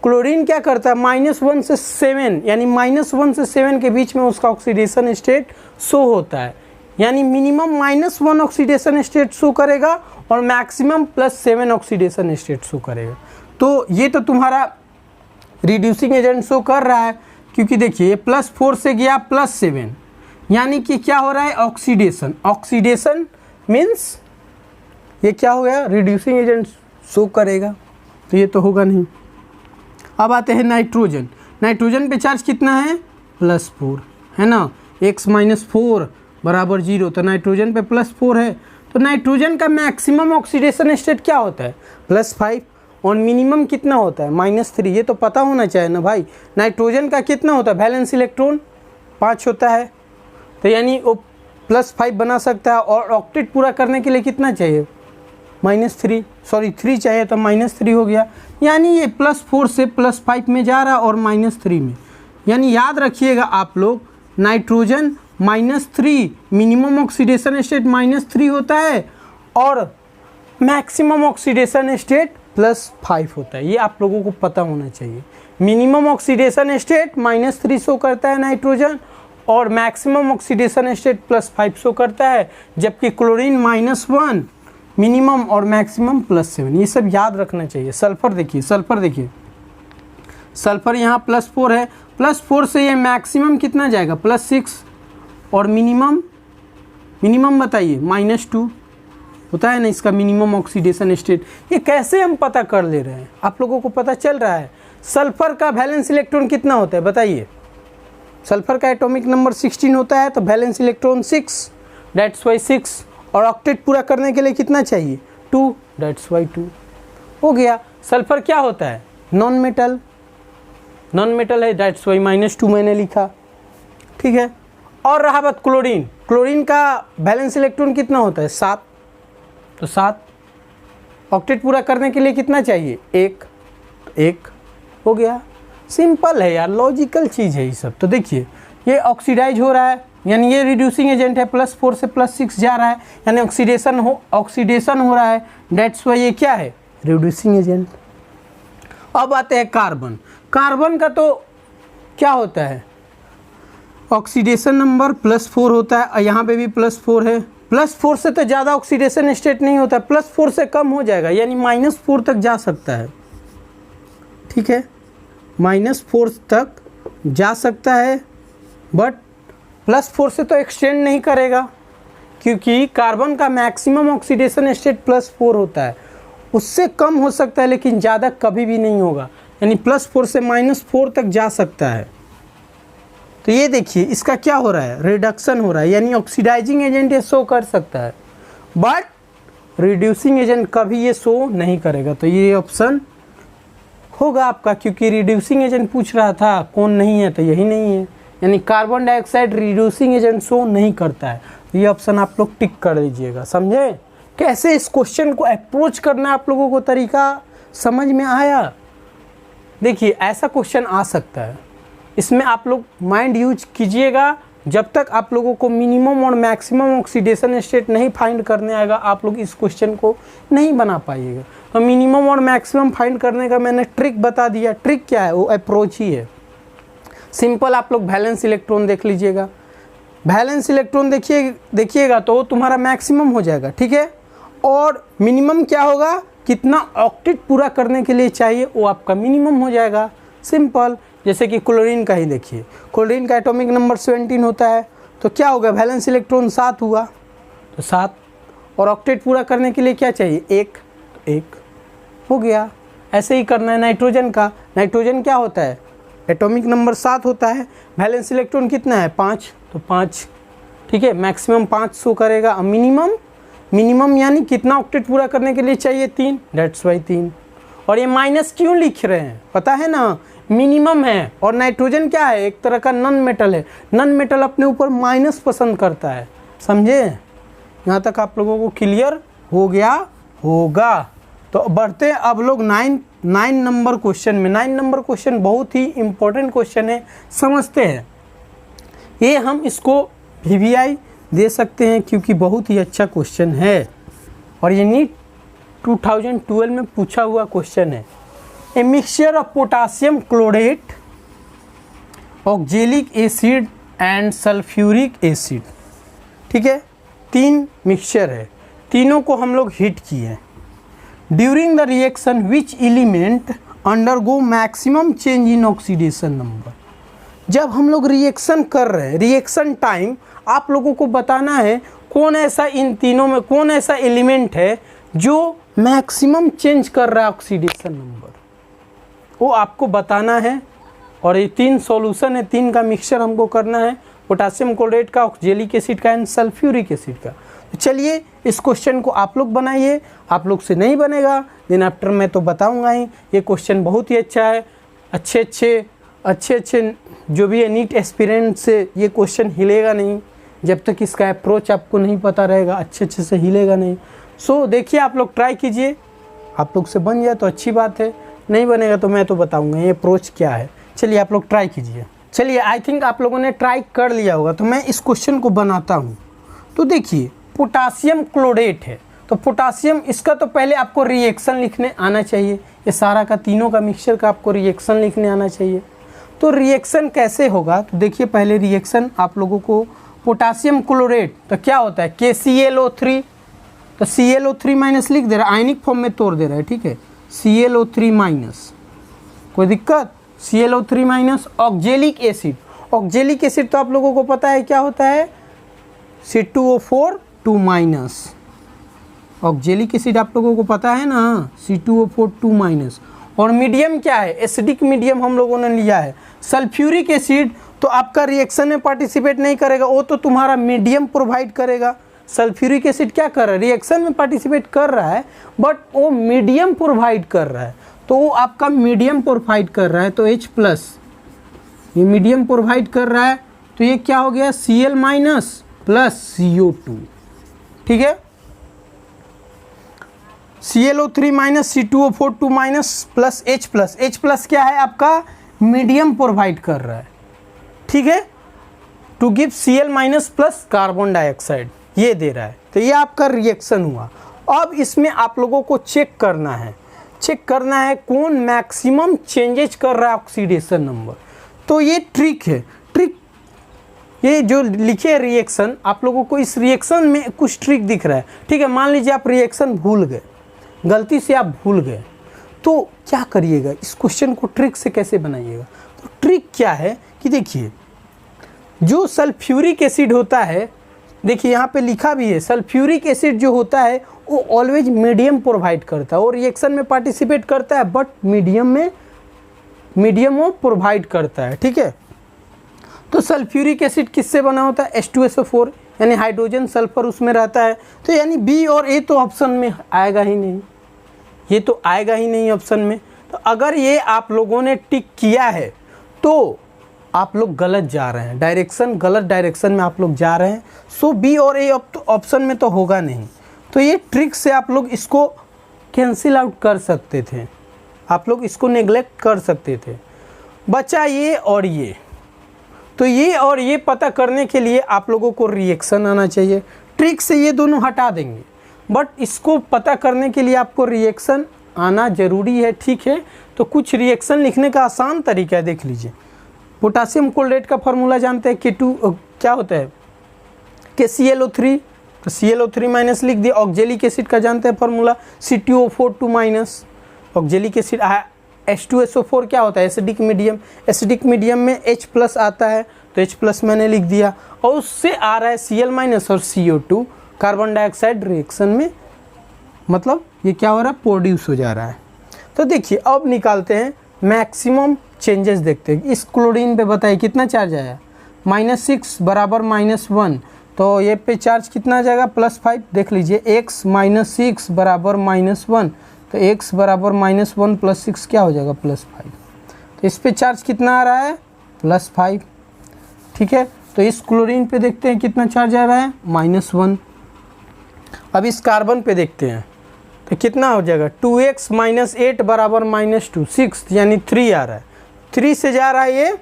क्लोरीन क्या करता है, -1 से 7, यानी -1 से 7 के बीच में उसका ऑक्सीडेशन स्टेट शो होता है, यानी मिनिमम -1 ऑक्सीडेशन स्टेट शो करेगा और मैक्सिमम +7 ऑक्सीडेशन स्टेट शो करेगा। तो ये तो तुम्हारा रिड्यूसिंग एजेंट शो कर रहा है, क्योंकि देखिए +4 से गया +7, यानी कि क्या हो रहा है, ऑक्सीडेशन। ऑक्सीडेशन मीन्स ये क्या हो गया, रिड्यूसिंग एजेंट शो करेगा, तो ये तो होगा नहीं। अब आते हैं नाइट्रोजन। नाइट्रोजन पे चार्ज कितना है, +4 है ना, X-4 बराबर 0, तो नाइट्रोजन पे +4 है। तो नाइट्रोजन का मैक्सिमम ऑक्सीडेशन स्टेट क्या होता है, +5, और मिनिमम कितना होता है, -3। ये तो पता होना चाहिए ना भाई। नाइट्रोजन का कितना होता है, वैलेंस इलेक्ट्रॉन 5 होता है, तो यानी वो +5 बना सकता है, और ऑक्टेट पूरा करने के लिए कितना चाहिए, -3, सॉरी 3 चाहिए, तो -3 हो गया। यानी ये +4 से +5 में जा रहा और -3 में, यानी याद रखिएगा आप लोग, नाइट्रोजन -3, मिनिमम ऑक्सीडेशन स्टेट -3 होता है, और मैक्सिमम ऑक्सीडेशन स्टेट +5 होता है। ये आप लोगों को पता होना चाहिए। मिनिमम ऑक्सीडेशन स्टेट -3 शो करता है नाइट्रोजन, और मैक्सिमम ऑक्सीडेशन स्टेट +5 शो करता है, जबकि क्लोरीन -1 मिनिमम और मैक्सिमम +7। ये सब याद रखना चाहिए। सल्फर देखिए, सल्फर देखिए, सल्फर यहाँ +4 है, +4 से ये मैक्सिमम कितना जाएगा, +6, और मिनिमम बताइए -2 होता है ना इसका मिनिमम ऑक्सीडेशन स्टेट। ये कैसे हम पता कर ले रहे हैं, आप लोगों को पता चल रहा है। सल्फर का वैलेंस इलेक्ट्रॉन कितना होता है बताइए, सल्फर का एटॉमिक नंबर 16 होता है, तो वैलेंस इलेक्ट्रॉन 6, दैट्स वाई 6, और ऑक्टेट पूरा करने के लिए कितना चाहिए, 2, दैट्स वाई 2 हो गया। सल्फर क्या होता है, नॉन मेटल, नॉन मेटल है, दैट्स वाई -2 मैंने लिखा, ठीक है। और रहा बात क्लोरीन, क्लोरीन का वैलेंस इलेक्ट्रॉन कितना होता है, 7, तो 7, ऑक्टेट पूरा करने के लिए कितना चाहिए, 1 हो गया। सिंपल है यार, लॉजिकल चीज़ है ये सब। तो देखिए ये ऑक्सीडाइज हो रहा है, यानी ये रिड्यूसिंग एजेंट है, +4 से +6 जा रहा है, यानी ऑक्सीडेशन हो रहा है, डेट्स वाई ये क्या है, रिड्यूसिंग एजेंट। अब आते हैं कार्बन। कार्बन का तो क्या होता है, ऑक्सीडेशन नंबर +4 होता है, और यहाँ पे भी +4 है। +4 से तो ज़्यादा ऑक्सीडेशन स्टेट नहीं होता, +4 से कम हो जाएगा, यानी -4 तक जा सकता है, ठीक है, -4 तक जा सकता है, बट +4 से तो एक्सटेंड नहीं करेगा, क्योंकि कार्बन का मैक्सिमम ऑक्सीडेशन स्टेट +4 होता है। उससे कम हो सकता है लेकिन ज़्यादा कभी भी नहीं होगा, यानी +4 से -4 तक जा सकता है। तो ये देखिए इसका क्या हो रहा है, रिडक्शन हो रहा है, यानी ऑक्सीडाइजिंग एजेंट ये शो कर सकता है, बट रिड्यूसिंग एजेंट कभी ये शो नहीं करेगा। तो ये ऑप्शन होगा आपका, क्योंकि रिड्यूसिंग एजेंट पूछ रहा था, कौन नहीं है, तो यही नहीं है, यानी carbon dioxide reducing agent show नहीं करता है। ये ऑप्शन आप लोग टिक कर दीजिएगा। समझे कैसे इस क्वेश्चन को अप्रोच करना, आप लोगों को तरीका समझ में आया। देखिए ऐसा क्वेश्चन आ सकता है, इसमें आप लोग माइंड यूज कीजिएगा। जब तक आप लोगों को मिनिमम और मैक्सिमम ऑक्सीडेशन स्टेट नहीं फाइंड करने आएगा, आप लोग इस क्वेश्चन को नहीं बना पाइएगा। तो मिनिमम और मैक्सिमम फाइंड करने का मैंने ट्रिक बता दिया। ट्रिक क्या है? वो अप्रोच ही है। सिंपल, आप लोग वैलेंस इलेक्ट्रॉन देख लीजिएगा। वैलेंस इलेक्ट्रॉन देखिएगा तो तुम्हारा मैक्सिमम हो जाएगा, ठीक है। और मिनिमम क्या होगा? कितना ऑक्टेट पूरा करने के लिए चाहिए वो आपका मिनिमम हो जाएगा। सिंपल। जैसे कि क्लोरीन का ही देखिए, क्लोरीन का एटॉमिक नंबर 17 होता है, तो क्या होगा? वैलेंस इलेक्ट्रॉन 7 हुआ, तो 7। और ऑक्टेट पूरा करने के लिए क्या चाहिए? 1, तो 1 हो गया। ऐसे ही करना है नाइट्रोजन का। नाइट्रोजन क्या होता है? एटॉमिक नंबर 7 होता है, वैलेंस इलेक्ट्रॉन कितना है? 5, तो 5, ठीक है। मैक्सिमम 5 शो करेगा। मिनिमम यानी कितना ऑक्टेट पूरा करने के लिए चाहिए? 3, दैट्स वाई 3। और ये माइनस क्यों लिख रहे हैं पता है ना? मिनिमम है। और नाइट्रोजन क्या है? एक तरह का नॉन मेटल है। नॉन मेटल अपने ऊपर माइनस पसंद करता है, समझे? यहाँ तक आप लोगों को क्लियर हो गया होगा। तो बढ़ते हैं अब लोग 9 नंबर क्वेश्चन में। 9 नंबर क्वेश्चन बहुत ही इंपॉर्टेंट क्वेश्चन है, समझते हैं। ये हम इसको VVI दे सकते हैं क्योंकि बहुत ही अच्छा क्वेश्चन है और ये नीट 2012 में पूछा हुआ क्वेश्चन है। A mixture of potassium chlorate, oxalic acid and sulphuric acid, ठीक है। 3 मिक्सचर है, तीनों को हम लोग हीट किए। During the reaction which element undergo maximum change in oxidation number. जब हम लोग रिएक्शन कर रहे हैं, रिएक्शन टाइम आप लोगों को बताना है कौन ऐसा, इन तीनों में कौन ऐसा एलिमेंट है जो मैक्सिमम चेंज कर रहा है ऑक्सीडेशन नंबर, वो आपको बताना है। और ये 3 सॉल्यूशन है, 3 का मिक्सचर हमको करना है, पोटासियम क्लोरेट का, ऑक्जेलिक एसिड का एंड सल्फ्यूरिक एसिड का। तो चलिए इस क्वेश्चन को आप लोग बनाइए। आप लोग से नहीं बनेगा दिन आफ्टर मैं तो बताऊंगा ही। ये क्वेश्चन बहुत ही अच्छा है। अच्छे जो भी है नीट एस्पिरेंट से ये क्वेश्चन हिलेगा नहीं जब तक इसका अप्रोच आपको नहीं पता रहेगा, अच्छे से हिलेगा नहीं। सो देखिए, आप लोग ट्राई कीजिए। आप लोग से बन जाए तो अच्छी बात है, नहीं बनेगा तो मैं तो बताऊंगा ये अप्रोच क्या है। चलिए आप लोग ट्राई कीजिए। चलिए, आई थिंक आप लोगों ने ट्राई कर लिया होगा, तो मैं इस क्वेश्चन को बनाता हूँ। तो देखिए, पोटासियम क्लोरेट है, तो पोटासियम, इसका तो पहले आपको रिएक्शन लिखने आना चाहिए। ये सारा का तीनों का मिक्सचर का आपको रिएक्शन लिखने आना चाहिए। तो रिएक्शन कैसे होगा? तो देखिए, पहले रिएक्शन आप लोगों को, पोटासियम क्लोरेट तो क्या होता है? KClO3, तो Cl(O3) माइनस लिख दे रहा है, आयनिक फॉर्म में तोड़ दे रहा है, ठीक है। Cl(O3) माइनस, कोई दिक्कत? Cl(O3) minus. Oxalic acid, oxalic acid तो आप लोगों को पता है क्या होता है? C2O4 2 minus. ऑक्जेलिक एसिड आप लोगों को पता है ना, C2O4 2 माइनस। और मीडियम क्या है? एसिडिक मीडियम हम लोगों ने लिया है। सल्फ्यूरिक एसिड तो आपका रिएक्शन में पार्टिसिपेट नहीं करेगा, वो तो तुम्हारा मीडियम प्रोवाइड करेगा। सल्फ्यूरिक एसिड क्या कर रहा है? रिएक्शन में पार्टिसिपेट कर रहा है बट वो मीडियम प्रोवाइड कर रहा है, तो वो आपका मीडियम प्रोवाइड कर रहा है, तो H+, ये मीडियम प्रोवाइड कर रहा है, तो ये क्या हो गया? Cl- प्लस CO2, ठीक है। ClO3 minus, C2O4 2 minus plus H+, क्या है? आपका मीडियम प्रोवाइड कर रहा है, ठीक है, to give Cl- plus carbon dioxide, ये दे रहा है। तो ये आपका रिएक्शन हुआ। अब इसमें आप लोगों को चेक करना है कौन मैक्सिमम चेंजेस कर रहा है ऑक्सीडेशन नंबर। तो ये ट्रिक है। ये जो लिखे रिएक्शन, आप लोगों को इस रिएक्शन में कुछ ट्रिक दिख रहा है, ठीक है। मान लीजिए आप रिएक्शन भूल गए, गलती से आप भूल गए, तो क्या करिएगा? इस क्वेश्चन को ट्रिक से कैसे बनाइएगा? तो ट्रिक क्या है कि देखिए, जो सल्फ्यूरिक एसिड होता है, देखिए यहाँ पे लिखा भी है, सल्फ्यूरिक एसिड जो होता है वो ऑलवेज मीडियम प्रोवाइड करता है और रिएक्शन में पार्टिसिपेट करता है, बट मीडियम वो प्रोवाइड करता है, ठीक है। तो सल्फ्यूरिक एसिड किससे बना होता है? H2SO4, यानी हाइड्रोजन सल्फर उसमें रहता है। तो यानी B और A तो ऑप्शन में आएगा ही नहीं, ये तो आएगा ही नहीं ऑप्शन में। तो अगर ये आप लोगों ने टिक किया है तो आप लोग गलत जा रहे हैं, गलत डायरेक्शन में आप लोग जा रहे हैं। सो B और A ऑप्शन में तो होगा नहीं। तो ये ट्रिक से आप लोग इसको कैंसिल आउट कर सकते थे। आप लोग इसको नेग्लेक्ट कर सकते थे। बचा ये और ये, तो ये और ये पता करने के लिए आप लोगों को रिएक्शन आना चाहिए। ट्रिक से ये दोनों हटा देंगे, बट इसको पता करने के लिए आपको रिएक्शन आना ज़रूरी है, ठीक है। तो कुछ रिएक्शन लिखने का आसान तरीका है, देख लीजिए। पोटासियम क्लोरेट का फार्मूला जानते हैं, K2 क्या होता है, KClO3, तो Cl(O3) माइनस लिख दिया। ऑक्जेलिक एसिड का जानते हैं formula, C2O4 minus. Oxalic acid H2SO4 क्या होता है, एसिडिक मीडियम। एसिडिक मीडियम में H+ आता है, तो H+ मैंने लिख दिया, और उससे आ रहा है Cl- और CO2 कार्बन डाइऑक्साइड रिएक्शन में, मतलब ये क्या हो रहा है, प्रोड्यूस हो जा रहा है। तो देखिए अब निकालते हैं मैक्सिमम चेंजेस, देखते हैं। इस क्लोरीन पे बताइए कितना चार्ज आया, -6 बराबर -1, तो ये पे चार्ज कितना आ जाएगा, +5। देख लीजिए x -6 बराबर -1, तो x बराबर -1 + 6 क्या हो जाएगा, +5। तो इस पे चार्ज कितना आ रहा है, +5, ठीक है। तो इस क्लोरीन पे देखते हैं कितना चार्ज आ रहा है, -1। अब इस कार्बन पे देखते हैं तो कितना हो जाएगा, 2x - 8 बराबर -2, 6 यानी 3 आ रहा है। 3 से जा रहा है ये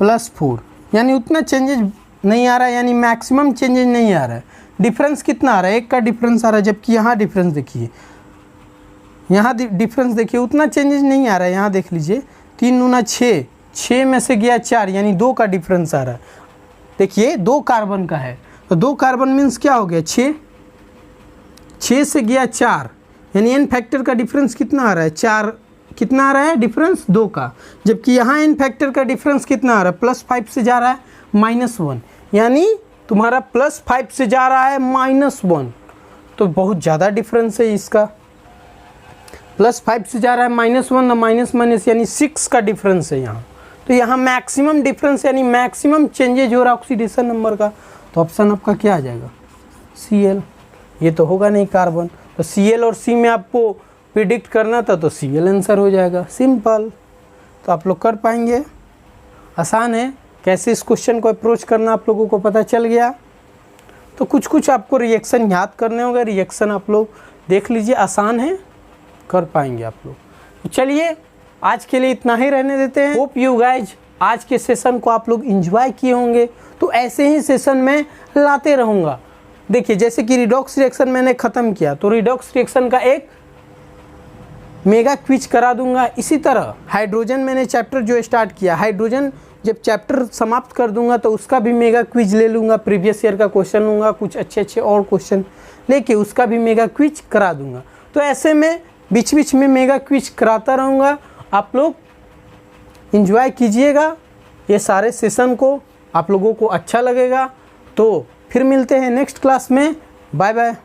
+4, यानी उतना चेंजेज नहीं आ रहा है, यानी मैक्सिमम चेंजेज नहीं आ रहा है। डिफरेंस कितना आ रहा है, एक का डिफरेंस आ रहा है, जबकि यहाँ डिफरेंस देखिए, यहाँ डिफरेंस देखिए, उतना चेंजेज नहीं आ रहा है। यहाँ देख लीजिए, 3 दूना 6, 6 में से गया 4, यानी 2 का डिफरेंस आ रहा है। देखिए 2 कार्बन का है, तो 2 कार्बन मीन्स क्या हो गया, 6 से गया 4, यानी n फैक्टर का डिफरेंस कितना आ रहा है, 4। कितना आ रहा है डिफरेंस, 2 का, जबकि यहाँ n फैक्टर का डिफरेंस कितना आ रहा है, +5 से जा रहा है -1, यानी तुम्हारा +5 से जा रहा है -1, तो बहुत ज़्यादा डिफरेंस है इसका। +5 से जा रहा है -1 ना माइनस यानी 6 का डिफरेंस है यहाँ। तो यहाँ मैक्सिमम डिफरेंस यानी मैक्सिमम चेंजेज हो रहा है ऑक्सीडेशन नंबर का। तो ऑप्शन आपका क्या आ जाएगा, Cl। ये तो होगा नहीं कार्बन, तो Cl और C में आपको प्रिडिक्ट करना था, तो Cl आंसर हो जाएगा, सिंपल। तो आप लोग कर पाएंगे, आसान है। कैसे इस क्वेश्चन को अप्रोच करना आप लोगों को पता चल गया। तो कुछ कुछ आपको रिएक्शन याद करने होंगे, रिएक्शन आप लोग देख लीजिए, आसान है, कर पाएंगे आप लोग। तो चलिए आज के लिए इतना ही रहने देते हैं। होप यू गाइज आज के सेशन को आप लोग एंजॉय किए होंगे। तो ऐसे ही सेशन में लाते रहूँगा। देखिए जैसे कि रिडॉक्स रिएक्शन मैंने ख़त्म किया, तो रिडॉक्स रिएक्शन का एक मेगा क्विज करा दूंगा। इसी तरह हाइड्रोजन मैंने चैप्टर जो स्टार्ट किया, हाइड्रोजन जब चैप्टर समाप्त कर दूंगा तो उसका भी मेगा क्विज ले लूँगा। प्रीवियस ईयर का क्वेश्चन लूँगा, कुछ अच्छे अच्छे और क्वेश्चन लेके उसका भी मेगा क्विज करा दूंगा। तो ऐसे में बीच बीच में मेगा क्विज कराता रहूँगा। आप लोग एंजॉय कीजिएगा ये सारे सेशन को, आप लोगों को अच्छा लगेगा। तो फिर मिलते हैं नेक्स्ट क्लास में। Bye bye.